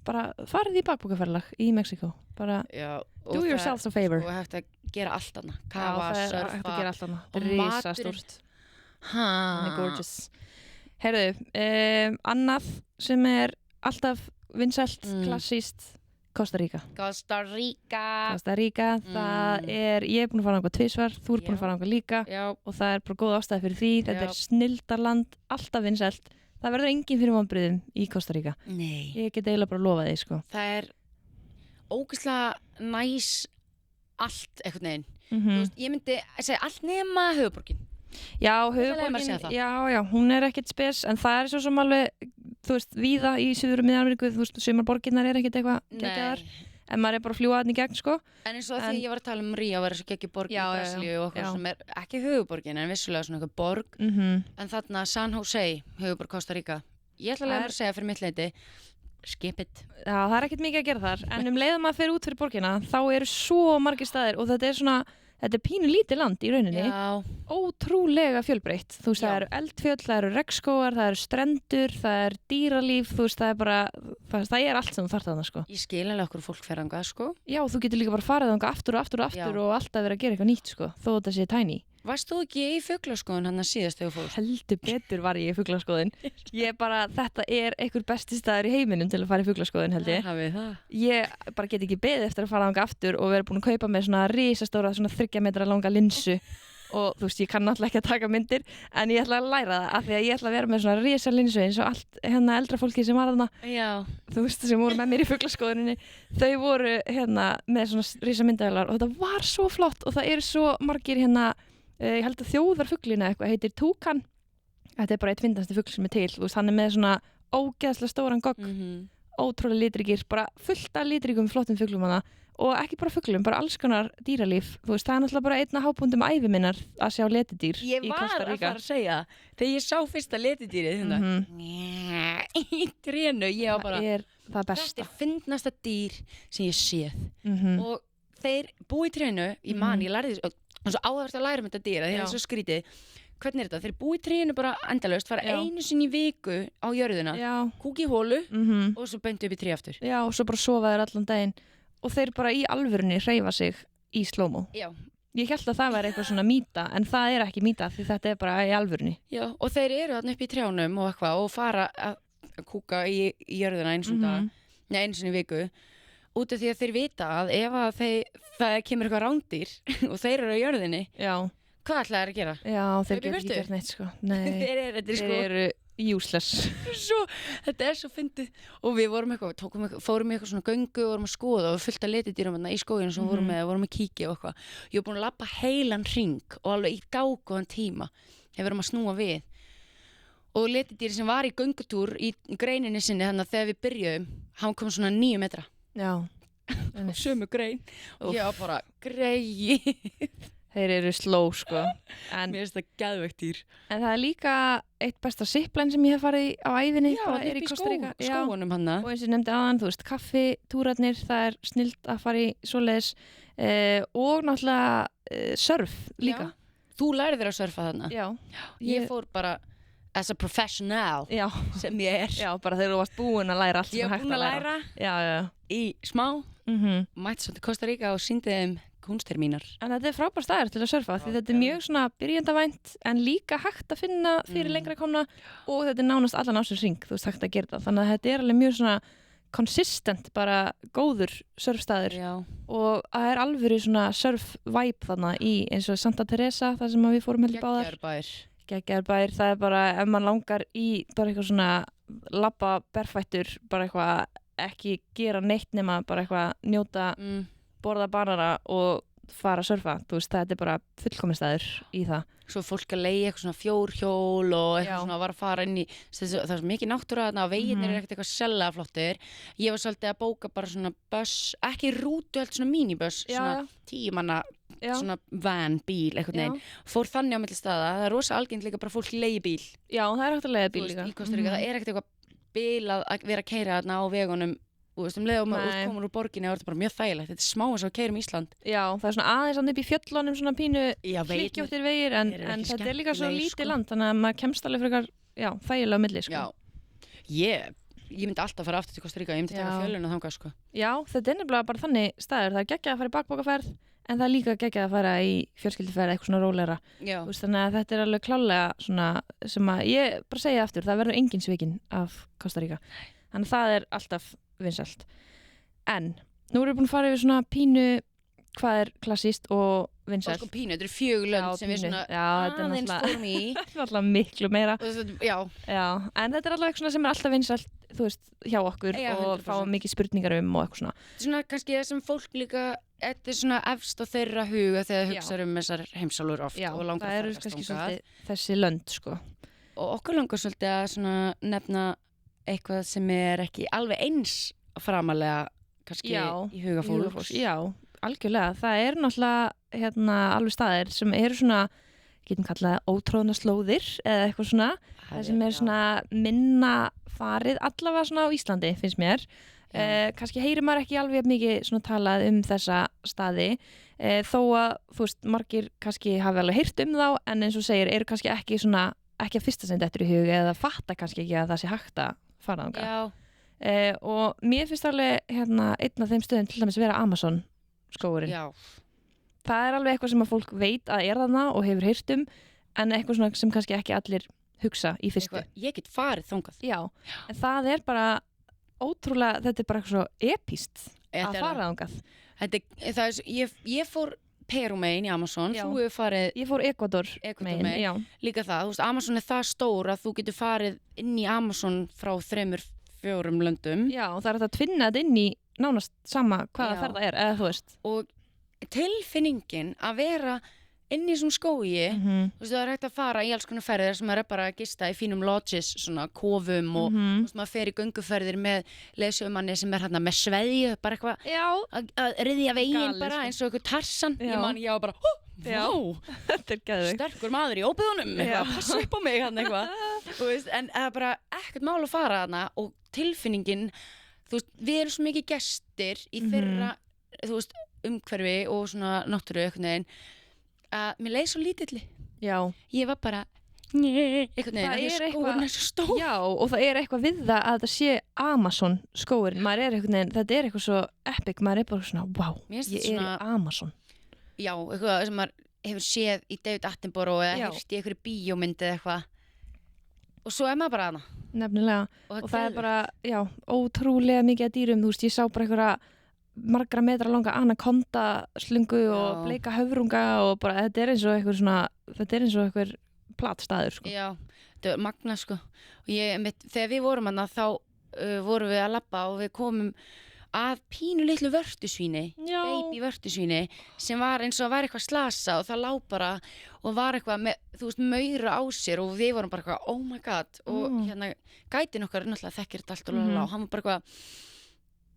bara farið í bakpokaferðalag í Mexíkó, bara do yourself a favor. Og hægt að gera allt annað, kafa, surfa. Hægt að gera allt annað, risastórt. Gorgeous. Heyrðu, annað sem alltaf vinsælt, klassíst, Costa Rica, það ég búin að fara þangað tvisvar, þú búin að fara þangað líka og það bara góð ástæða fyrir því, þetta snildarland, alltaf vinsælt, það verður engin fyrir vonbrigðum í Costa Rica. Nei. Ég get eiginlega bara lofa því, sko. Það ógeðslega næs allt einhvern veginn. Þú veist, ég myndi segja allt nema höfuðborgin. Já, höfuðborgin, já, hún ekkert spes, en það svo sem alveg, þú veist, víða í Suður- og Mið-Ameríku, þú veist, sumarborginnar ekkert eitthvað geggjaðar, en maður bara að fljúga þarna í gegn, sko. En eins og því ég var að tala Ríó að vera svo geggjur borg í Brasilíu og okkur sem ekki höfuðborgin, en vissulega svona eitthvað borg, en þarna San Jose, höfuðborg Costa Rica, ég ætla að segja fyrir mitt leyti, skip it. Já, það ekkert mikið að gera þar, en leið að maður fer út fyrir borgina, þá eru svo margir staðir og þetta svona, þetta pínu lítið land í rauninni, ótrúlega fjölbreytt, þú veist, það eru eldfjöll, það eru regnskógar, það eru strendur, það dýralíf, þú veist, það bara, það allt sem þú þarft þarna, sko. Ég skil alveg okkur fólk fer þangað, sko. Já, þú getur líka bara farið þangað aftur og aftur og aftur og alltaf verið að gera eitthvað nýtt, sko, þó þetta sé tiny. Varst þú ekki í fuglaskoðun hann að síðast þegar þú fórst? Heldur betur var ég í fuglaskoðun. Ég bara, þetta einhver besti staður í heiminum til að fara í fuglaskoðun, held ég. Ég bara get ekki beðið eftir að fara þangað aftur og vera búin að kaupa með svona risastóra, svona 3 metra langa linsu og þú veist, ég kann náttúrulega ekki að taka myndir en ég ætla að læra það af því að ég ætla að vera með svona risa linsu eins og allt eldra fólki sem var þarna. Já. Þú veist, sem voru með mér í fuglaskoðuninni, þau voru með svona risa myndavélar og þetta var svo flott og það svo margir ég held að þjóðarfuglina eitthvað heitir túkan. Þetta bara eitt fyndnasti fugl sem til. Þú veist, hann með svona ógeðslega stóran gogg, ótrúlega litrikir, bara fullt af litrikum flottum fuglum hana og ekki bara fuglum, bara alls konar dýralíf. Þú veist, það náttúrulega bara einn af hápunktum ævi minnar að sjá letidýr í Costa Rica. Ég var að fara að segja, þegar ég sá fyrsta letidýrið í trénu, ég var bara, það besta. Þetta fyndnasta dýr sem ég séð og þeir búi í trénu, ég lærði þessu og svo áhverst að læra þetta dýra því það svo skrítið. Hvernig þetta? Þeir búi í trénu bara endalaust, fara einu sinni í viku á jörðina, kúki í hólu og svo beintu upp í tré aftur. Já, og svo bara sofa þeir allan daginn og þeir bara í alvörunni hreyfa sig í slow-mo. Já. Ég held að það væri eitthvað svona mýta, en það ekki mýta því þetta bara í alvörunni. Já, og þeir eru þarna upp í trjánum og eitthvað og fara að kúka í jörðina einu sinni í viku. Út af því að þeir vita að ef að það kemur eitthvað rándýr og þeir eru á jörðinni, hvað ætla þeir að gera? Já, þeir getur ekki gert neitt, sko. Nei, þeir eru useless. Þetta svo fyndið. Og við vorum fórum í eitthvað svona göngu og vorum að skoða og fullt af letidýrum í skóginu sem vorum að kíkja og eitthvað. Ég var búin að labba heilan hring og alveg í dágóðan tíma þegar við vorum að snúa við. Og letidýri sem var í göngutúr í greininni sinni þannig að þegar við byrjuðum, hann kom svona 9 metra. Já, sömu grein og ég var bara greið. Þeir eru slow, sko. Mér finnst það geðveikt dýr. En það líka eitt besta zipline sem ég hef farið á ævinni. Já, það í skógunum hana. Og eins og ég nefndi áðan, þú veist, kaffitúrarnir, það snillt að fara í svoleiðis og náttúrulega surf líka. Já. Þú lærið þér að surfa þarna? Já. Ég fór bara as a professional sem ég Já, bara þegar þú varst búin að læra allt sem hægt að læra. Ég var búin að læra í smá mætti svo til Costa Rica og sýndi þeim kúnstir mínar. En þetta frábær staður til að surfa því þetta mjög svona byrjendavænt en líka hægt að finna fyrir lengra komna og þetta nánast allan ásins hring, þú veist hægt að gera það. Þannig að þetta alveg mjög svona consistent bara góður surfstaður og það alvöru svona surf-vibe þarna í eins og Santa Teresa þar sem við fórum heldur báðar. Geggjaður bær, það bara ef mann langar í bara eitthvað svona labba berfættur, bara eitthvað ekki gera neitt nema bara eitthvað njóta borða banana og fara að surfa, þú veist, þetta bara fullkominn staður í það. Svo fólk að leigja eitthvað svona fjórhjól og eitthvað svona var að fara inn í, það er mikið náttúra þarna og veginir ekkert eitthvað sérlega flottir. Ég var svolítið að bóka bara svona buss, ekki rútu, heldur svona minibuss, svona 10 manna, svona van, bíl, eitthvað neginn. Fór þannig á milli staða, það rosa algengt líka bara fólk leigi bíl. Já, það hægt að leiga bíl líka. Í Costa Rica, það ekkert eitthvað bíl að vera að keyra þarna á vegunum. Og leið og maður komur úr borginni og þetta bara mjög þægilegt, þetta smá eins og að keyra Ísland. Já, það svona aðeins upp í fjöllunum svona pínu hlykkjóttir vegir en þetta líka svo lítið land þannig að maður kemst alveg frekar þægilega á milli sko. Já, ég myndi alltaf fara aftur til Costa Rica, ég myndi taka fjöluna þangað sko. Já, þetta nefnilega bara þannig staður, það geggjað að fara í bakbókaferð en það líka geggjað að fara í fjölskylduferð eitthvað svona rólegra. Þannig að þetta alveg klálega svona sem að ég bara segja aftur, það verður engin svikin af Costa Rica. Þannig að það alltaf vinsælt. En nú erum við búin að fara yfir svona pínu hvað klassíst og vinsælt. Og sko pínu, þetta 4 lönd sem við svona aðeins fórum í. Þetta alltaf miklu meira. Já, en þetta alltaf eitthvað sem alltaf vinsælt, þú veist, hjá okkur og fá mikið spurningar og eitthvað svona. Þetta svona kannski það sem fólk líka, þetta svona efst á þeirra huga þegar það hugsa þessar heimsálfur oft og langar að ferðast kannski svolítið þessi lönd, sko. Og okkur langar svolítið að svona nefna eitthvað sem ekki alveg eins framalega kannski í huga fólks. Já, algjörlega. Það náttúrulega alveg staðir sem eru svona, getum kallað ótróðna slóðir eða eitthvað svona, það sem svona minna farið allavega svona á Íslandi, finnst mér. Kannski heyrir maður ekki alveg mikið svona talað þessa staði þó að, þú veist, margir kannski hafi alveg heyrt þá en eins og segir, eru kannski ekki að fyrsta sem dettur í hug eða fatta kannski ekki að það sé hægt að fara þangað. Og mér finnst alveg einn af þeim stöðum til dæmis vera Amazon skógurinn. Það alveg eitthvað sem að fólk veit að þarna og hefur heyrt en eitthvað svona sem kannski ekki allir hugsa í fyrstu. Ég get farið þangað. Já, en það bara ótrúlega, þetta bara eitthvað svo epíst að fara þangað. Ég fór Peru megin í Amazon, þú hefur farið... Ég fór Ekvador megin, líka það, þú veist, Amazon það stór að þú getur farið inn í Amazon frá 3-4 löndum. Já, og það hægt að tvinna þetta inn í nánast sama hvaða ferða eða þú veist. Og tilfinningin að vera inn í svona skógi, þú veist, það hægt að fara í alls konar ferðir sem maður bara að gista í fínum lodges, svona kofum og þú veist, maður fer í gönguferðir með leiðsögumanni sem hérna með sveðju, bara eitthvað að ryðja veginn bara eins og eitthvað Tarsan. Ég var bara, þetta geðveikt. Sterkur maður í óbyggðunum, passa upp á mig hann eitthvað. Þú veist, en það bara ekkert mál að fara þarna og tilfinningin, þú veist, við erum svo mikið gestir í þeirra, þú veist, umhverfi og svona náttúru einhvern veginn að mér leið svo lítilli. Já. Ég var bara einhvern veginn, skógurinn svo stór. Já, og það eitthvað við það að það sé Amazon skógurinn. Maður einhvern veginn, þetta eitthvað svo epic, maður bara svona, wow, ég í Amazon. Já, eitthvað sem maður hefur séð í David Attenborough eða hefst í einhverju bíómyndi eða eitthvað. Og svo maður bara hana. Nefnilega. Og það bara, já, ótrúlega mikið að dýrum. Þú veist, ég sá bara einhverja margra metra langa anakonda slungu og bleika höfrunga og bara þetta eins og einhver platstaður sko. Já, þetta var magna sko. Og þegar við vorum hana þá vorum við að labba og við komum að pínu litlu vörtusvíni, baby vörtusvíni sem var eins og að væri eitthvað slasa og það lá bara og var eitthvað með, þú veist, maura á sér og við vorum bara eitthvað, oh my god og hérna gætin okkar náttúrulega þekkir þetta allt og hann var bara eitthvað,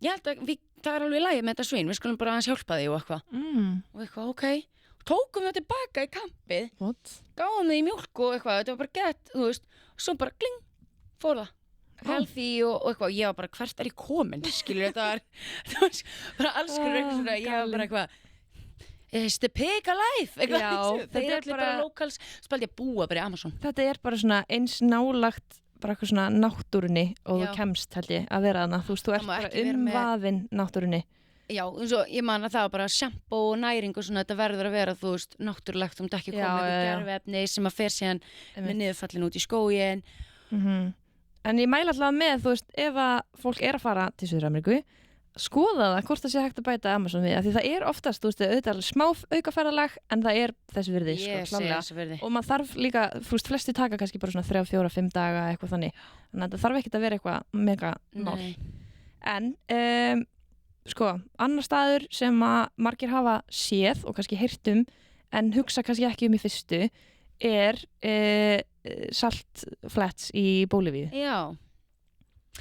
ég held að það alveg í lagi með þetta svín, við skulum bara aðeins hjálpa því og eitthvað og eitthvað, ok, tókum við tilbaka í kampið, gáðum við í mjólk og eitthvað, þetta var bara gett, þú veist og svo bara gling, fór það healthy og eitthvað, ég var bara hvert ég komin, skilur, þetta var bara alls konar eitthvað svona, ég var bara eitthvað is the pig alive? Eitthvað, þeir allir bara locals, spaldi að búa bara í Amazon. Þetta bara svona eins nálagt bara eitthvað svona náttúrunni og þú kemst held ég að vera þarna, þú veist, þú ert bara umvafin náttúrunni. Já, eins og ég man að það var bara sjampó og næring og svona, þetta verður að vera, þú veist, náttúrulegt, þú mátt ekki koma með gerviefni sem að fer síðan með niðurfallin út í skóginn. En ég mæla alltaf með, þú veist, ef að fólk að fara til Suður-Ameríku, skoða það hvort það sé hægt að bæta Amazon við, af því það oftast, þú veist, auðvitað smá aukaferðalag, en það þess virði, klálega. Og maður þarf líka, þú veist, flesti taka kannski bara svona 3, 4, 5 daga, eitthvað þannig. Þannig að það þarf ekkert að vera eitthvað mega mál. En, annar staður sem að margir hafa séð og kannski heyrt en hugsa kannski ekki í fyrstu, Salt Flats í Bólivíu. Já.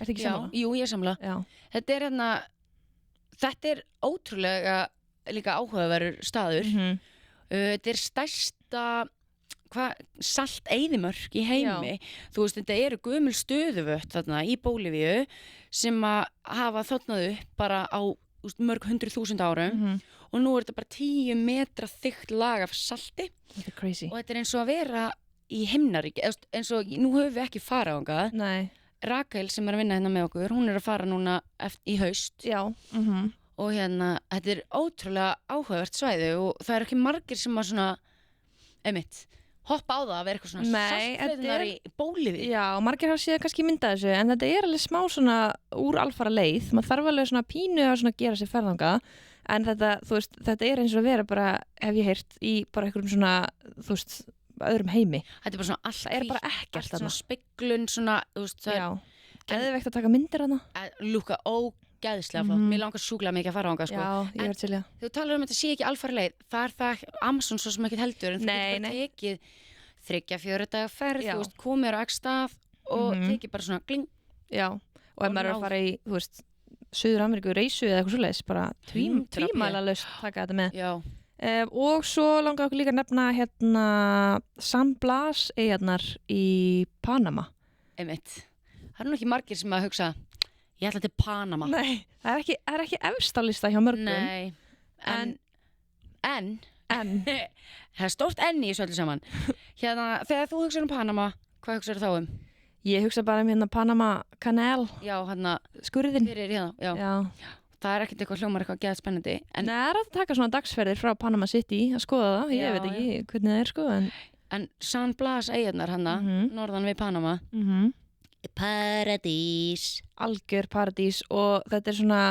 Ertu ekki sammála? Jú, ég er sammála. Þetta ótrúlega líka áhugaverður staður. Þetta stærsta salteyðimörk í heimi. Þú veist, þetta eru gömul stöðuvötn þarna í Bólivíu sem að hafa þotnað upp bara á mörg 100.000 árum og nú þetta bara 10 metra þykkt lag af salti. Þetta crazy. Og þetta eins og að vera í himnaríki, eins og nú höfum við ekki farað þangað. Nei. Rakel sem að vinna hérna með okkur, hún að fara núna í haust. Já. Og þetta ótrúlega áhugavert svæði og það ekki margir sem að svona, hoppa á það að vera eitthvað svona saltfræðinar í Bólivíu. Já, margir hafa séð kannski myndað þessu, en þetta alveg smá svona úr alfara leið. Maður þarf alveg svona pínu að svona gera sér ferðanga, en þetta, þú veist, þetta eins og að vera bara, hef ég heyrt, í bara einhverjum svona, þú veist, öðrum heimi. Þetta bara svona allt bara ekkert. Allt svona speglun, svona, þú veist, það geðveikt að taka myndir hana. Lúka ógeðslega flott. Mér langar sjúklega mikið að fara þangað, sko. Já, ég verð til það. Þú talar þetta sé ekki alfara leið, það Amazon svo sem ekki heldur, en þú getur bara tekið 3-4 daga ferð, þú veist, komir á ekki stað og tekið bara svona gling. Já, og ef maður að fara í, þú veist, Suður-Ameríku reisu eða eitthvað svoleiðis, bara tvímælalaust taka þetta með. Já. Og svo langar okkur líka að nefna San Blas eyjarnar í Panama. Það nú ekki margir sem að hugsa ég ætla til Panama. Nei, það ekki efst á lista hjá mörgum. Nei, en það stórt enn í þessu öllu saman. Þegar þú hugsaður Panama, hvað hugsaður þá Ég hugsa bara Panama Canal. Já, skurðin. Já. Það ekkert eitthvað hljómar eitthvað geðað spennandi. En það að taka svona dagsferðir frá Panama City að skoða það. Ég veit ekki hvernig það sko. En San Blas eyjarnar norðan við Panama. Paradís. Algjör paradís og þetta svona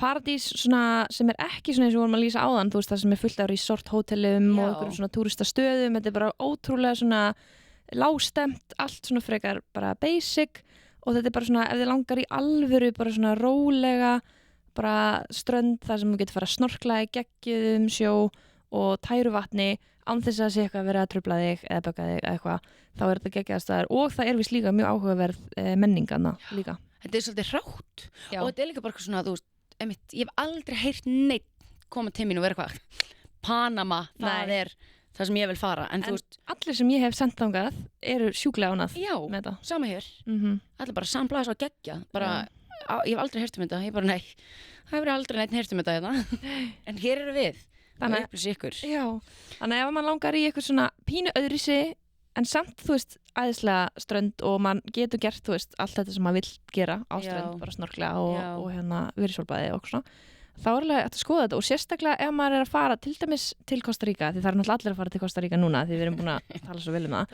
paradís svona, sem ekki svona eins og vorum að lýsa áðan, þú veist það sem fullt af resort hótelum og einhverjum svona túristastöðum. Þetta bara ótrúlega svona lágstemt, allt svona frekar bara basic og þetta bara svona, ef þið langar í alvöru bara svona rólega bara strönd þar sem þú getur fara að snorkla í geggjuðum sjó og tæruvatni án þess að sé eitthvað að vera að trufla þig eða bögga þig eða eitthvað, þá þetta geggjaðastæðar og það vist líka mjög áhugaverð menningana líka. Þetta svolítið hrátt og þetta líka bara svona, þú veist, ég hef aldrei heyrt neitt koma til mín og vera eitthvað Panama, það það sem ég vil fara. En þú veist, allir sem ég hef sendt þangað eru sjúklega ánað með þetta. Já, sama hér. Allir bara San Blas og geggja. Ég hef aldrei heyrt þetta. Ég bara, nei, það hefur aldrei neitt heyrt þetta. En hér eru við. Þannig að upplýsa ykkur. Já, þannig ef mann langar í eitthvað svona pínu öðruvísi, en samt, þú veist, æðislega strönd og mann getur gert, þú veist, allt þetta sem maður vill gera á strönd, bara snorkla og virðisvolbaði og svona. Þá alveg að skoða þetta og sérstaklega ef maður að fara til dæmis til Costa Rica, því það náttúrulega allir að fara til Costa Rica núna því við erum búin að tala svo vel það.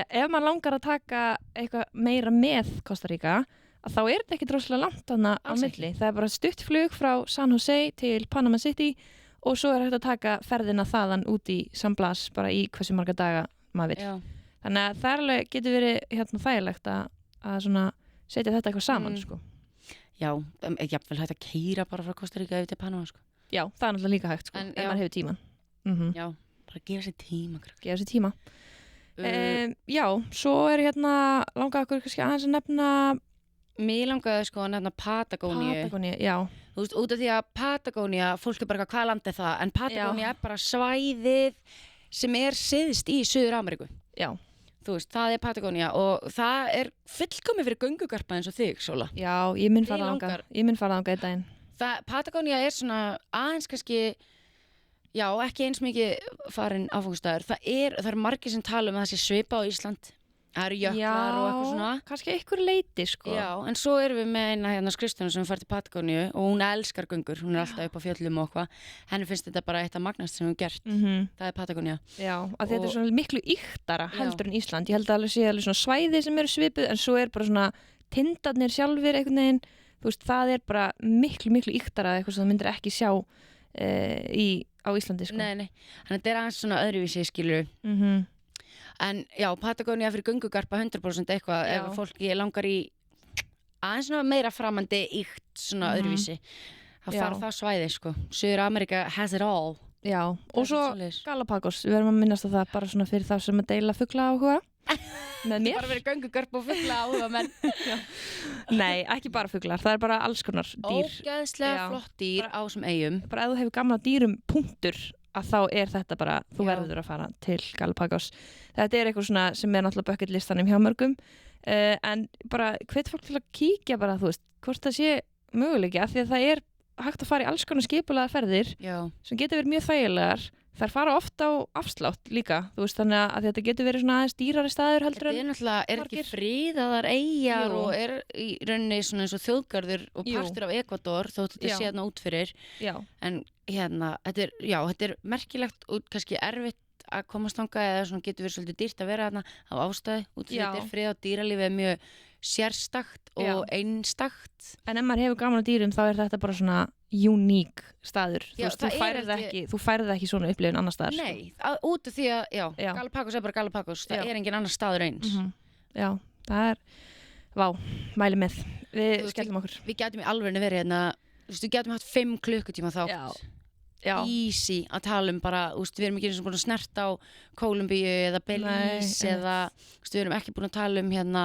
Ef maður langar að taka eitthvað meira með Costa Rica, þá þetta ekki droslega langt þarna á milli. Það bara stutt flug frá San Jose til Panama City og svo hægt að taka ferðina þaðan út í San Blas bara í hversu marga daga maður vill. Þannig að það alveg getur verið þægilegt að svona setja þetta eitthvað saman, sko. Já, jafnvel hægt að keyra bara frá Costa Rica yfir til Panama, sko. Já, það náttúrulega líka hægt, sko, ef maður hefur tíman. Já, bara gefa sér tíma. Gefa sér tíma. Já, svo langaði okkur kannski aðeins að nefna... Mér langaði sko að nefna Patagóníu. Patagóníu, já. Þú veist, út af því að Patagóníu, fólk bara hvað land það, en Patagóníu bara svæðið sem syðst í Suður-Ameríku. Já. Þú veist, það Patagóníu og það fullkomið fyrir göngugarpa eins og þig, Sóla. Já, ég mun fara þangað einn daginn. Patagóníu svona aðeins kannski, já, ekki eins mikið farin áfangastæður. Það margir sem tala að það sé svipað á Ísland. Það eru jöklar og eitthvað svona. Já, kannski einhver leiti, sko. Já, en svo erum við með eina hérna skrifstofuna sem fær til Patagóníu og hún elskar göngur, hún alltaf upp á fjöllum og eitthvað. Henni finnst þetta bara eitt af magnast sem við gert. Það er Patagónía. Já, að þetta er svona miklu ýktara heldur en Ísland. Ég held að alveg sé alveg svona svæði sem eru svipuð, en svo er bara svona tindarnir sjálfir einhvern veginn. Þú veist, það er bara miklu ýktara eitthvað sem það myndir ekki sjá á Íslandi, sko. Nei. Þannig að þetta er aðeins svona öðruvísi, skilur. En já, Patagónía fyrir göngugarpa 100% eitthvað ef fólki langar í aðeins svona meira framandi íkt svona öðruvísi. Það fara það svæði, sko. Suður-Ameríka has it all. Já, og svo Galapagos, við verðum að minnast á það bara svona fyrir það sem að deila fugla áhuga með mér. Bara verið göngugarpa og fugla áhuga, menn. Nei, ekki bara fuglar, það er bara alls konar dýr. Ógeðslega flott dýr á þessum eyjum. Bara ef þú hefur gamla dýrum punktur, að þá er þetta bara, þú verður að fara til Galapagos. Þetta er eitthvað svona sem er náttúrulega bucket listanum hjá mörgum, en bara hvet fólk til að kíkja bara, þú veist, hvort það sé möguleiki, af því að það er hægt að fara í alls konar skipulaðar ferðir sem getur verið mjög þægilegar. Þær fara oft á afslátt líka, þú veist, þannig að þetta getur verið svona aðeins dýrari staður heldur en. Þetta er náttúrulega, ekki friðaðar eyjar og er í rauninni svona eins og þjóðgarður og partur af Ekvador, þótt þetta sé hérna út fyrir. En hérna, þetta er merkilegt og kannski erfitt að komast þangað eða svona getur verið svolítið dýrt að vera þarna á ástæðu út af þetta er frið og dýralífið er mjög sérstakt og einstakt. En ef maður hefur gaman á dýrum þá er þetta bara svona uník staður. Þú færð ekki svona upplifun annar staðar. Nei, út af því að Galapagos er bara Galapagos, það er engin annar staður eins. Já, það er mæli með. Við skellum okkur. Við getum í alvörinu verið hérna, við getum haft 5 klukkutíma þátt. Easy að tala bara, við erum ekki eins og búin að snerta á Kólumbíu eða Belize eða við erum ekki búin að tala hérna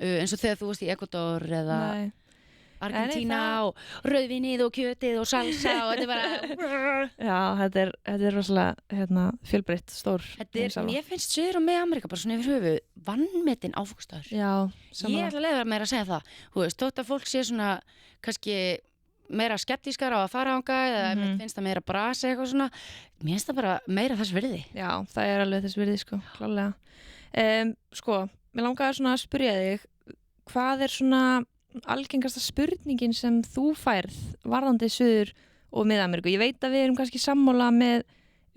eins og þegar þú varst í Ekvador eða Argentína og rauðvínið og kjötið og salsa og þetta er bara Já, þetta er rosalega fjölbreytt stór. Mér finnst Suður og með Ameríka bara svona yfir höfu vannmetinn áfangastaður. Já, ég ætla að leyfa mér að segja það. Þú veist, þótt að fólk sé svona kannski meira skeptískar á að fara ánga eða mér finnst það meira brasa eitthvað svona. Mér finnst það bara meira þess virði. Já, það er alveg þess virði, sko, klálega. Mér langaði svona að spyrja þig, hvað er svona algengasta spurningin sem þú færð varðandi Suður og Mið-Ameríku? Ég veit að við erum kannski sammála með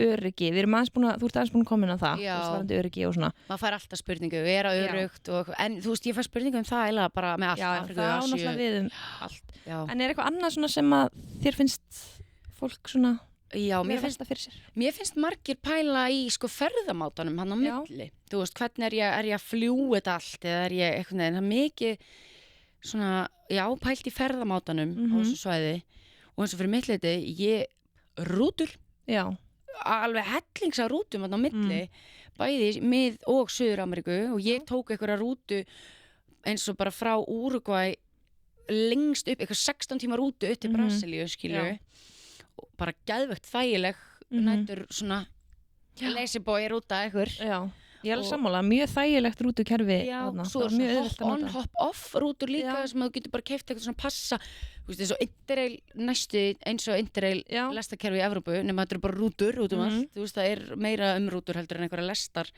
öryggi, þú ert aðeins búin að koma inn á það, varðandi öryggi og svona. Maður fær alltaf spurningu, vera öryggt en þú veist, ég fær spurningu um það eða bara með allt, Afríku, það náttúrulega við allt. En er eitthvað annað svona sem að þér finnst fólk svona mér finnst margir pæla í sko ferðamátanum hann á milli. Þú veist, hvernig er ég að fljúga þetta allt eða er ég eitthvað, það er mikið svona, pælt í ferðamátanum á þessu svæði og eins og fyrir mitt leyti, rútur alveg hellingsa rútum hann á milli, bæði Mið- og Suður-Ameríku og ég tók einhverja rútu eins og bara frá Úrúgvæ lengst upp, eitthvað 16 tíma rútu upp til Brasilíu, skilur og bara geðvegt þægileg nættur svona leysibói rúta einhver. Ég er alveg sammála, mjög þægilegt rútukerfi. Svo er svona hop-on, hop-off rútur líka sem þú getur bara keypt eitthvað svona passa. Þú veist, eins og Interrail næstu eins og Interrail lestakerfi í Evrópu, nema þetta eru bara rútur út allt. Þú veist, það er meira rútur heldur en einhverja lestar,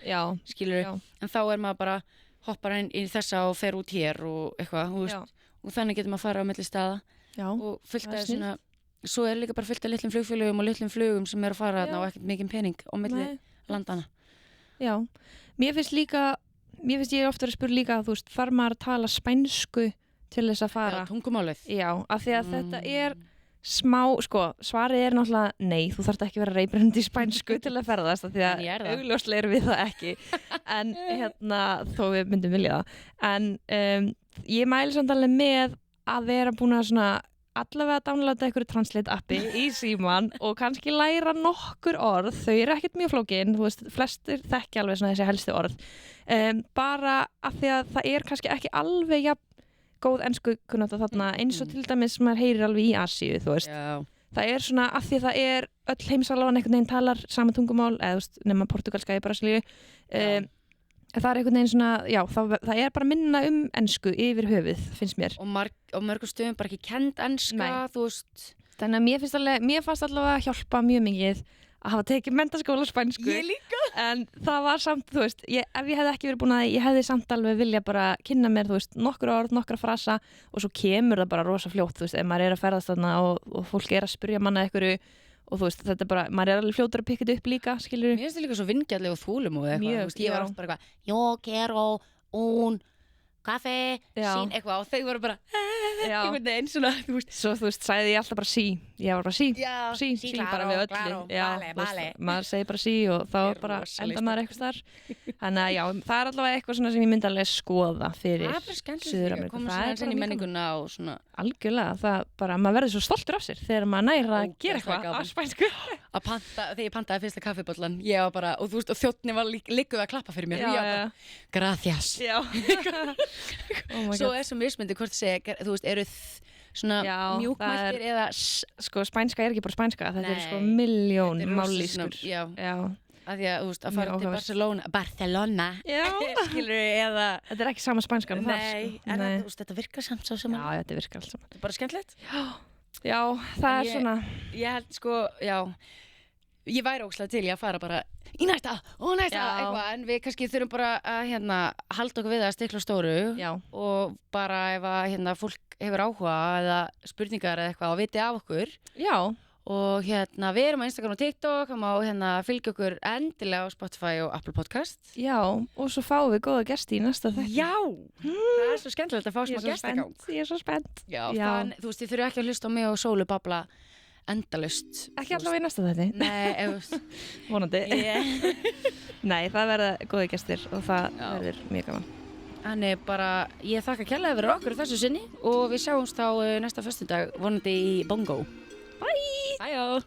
skilur. En þá er maður bara hoppar inn í þessa og fer út hér og eitthvað, þú veist. Og þannig getur maður að fara á milli staða og fullt af svona, svo er líka bara fullt af litlum flugfélögum og litlum flugum sem eru að fara þarna og ekkert mikið pening á milli landana. Já, mér finnst ég ofta að spyrja líka, þú veist, þarf maður að tala spænsku til þess að fara? Já, tungumálið. Já, af því að þetta er smá, sko, svarið er náttúrulega nei, þú þarft ekki að vera reybrandi í spænsku til að ferðast, af því að augljóslega erum við það ekki, en þó við myndum vilja það. En ég mæli samt alveg með að vera búin að svona allavega downloada einhverju translate appi í síman og kannski læra nokkur orð, þau eru ekkert mjög flókin, þú veist, flestir þekki alveg svona þessi helstu orð, bara af því að það er kannski ekki alveg góð ensku kunnátta þarna eins og til dæmis maður heyrir alveg í Asíu, þú veist. Það er svona af því að það er öll heimsálfan einhvern veginn talar sama tungumál, eða þú veist, nema portugalska í Brasilíu, það er einhvern veginn svona, það er bara minna ensku yfir höfuð, finnst mér. Og mörgum stöðum bara ekki kennd enska, þú veist. Þannig að mér fannst allavega hjálpa mjög mikið að hafa tekið menntaskóla spænsku. Ég líka. en það var samt, þú veist, ef ég hefði ekki verið búin að ég hefði samt alveg vilja bara kynna mér, þú veist, nokkur orð, nokkra frasa og svo kemur það bara rosa fljótt, þú veist, ef maður að ferðast þarna og fólk að spyrja manna einhverju og þú veist, þetta bara, maður alveg fljótur að pikka þetta upp líka, skilur. Mér finnst þetta líka svo vingjarleg og þúlum og eitthvað, þú veist, ég var oft bara eitthvað, yo quiero un kaffi, sín, eitthvað og þau voru bara einhvern veginn svona, þú veist. Svo þú veist, sagði ég alltaf bara sí, ég var bara sí bara við öllu, vale. Maður segir bara sí og þá bara enda maður eitthvað þar. Þannig að já, það er allavega eitthvað svona sem ég myndi alveg skoða fyrir Suður-Ameríku. Koma svona inn í menninguna og svona. Algjörlega, það bara, maður verður svo stoltur af sér þegar maður næra að gera eitthvað á spænsku. Þegar ég pantaði fyrsta kaffibollan, ég var bara, og þú veist, og þjónninn var líka að klappa fyrir mér og ég var bara, gracias. Svo svo mismyndi hvort segja, þú veist, eru svona mjúkmæltir eða sko spænska er ekki bara spænska, þetta er sko milljón mállýskur. Já. Að því að, þú veist, að fara til Barcelona skilur eða þetta er ekki sama spænskan þar. Nei, en þú veist, þetta virkar samt svo saman. Já, þetta virkar allt saman. Þetta er bara skemmtilegt. Já, það er svona. Ég held sko, ég væri ógeðslega til að fara bara í næsta eitthvað, en við kannski þurfum bara að halda okkur við að stikla stóru og bara ef að fólk hefur áhuga eða spurningar eða eitthvað og viti af okkur. Já. Og við erum á Instagram og TikTok og má fylgja okkur endilega á Spotify og Apple Podcast. Já, og svo fáum við góða gesti í næsta þætti. Já, það er svo skemmtilegt að fá smá gestagang. Ég er svo spennt. Já. Þannig, þú veist, þið þurfum ekki að hlusta á mig og Sólu babla endalaust. Ekki allavega í næsta þætti. Nei, vonandi. Nei, það verða góði gestir og það verður mjög gaman. Þannig bara, ég þakka kærlega fyrir okkur þessu sinni og við sjáumst á næsta föstudag vonandi í Bongo. Bye! Bye!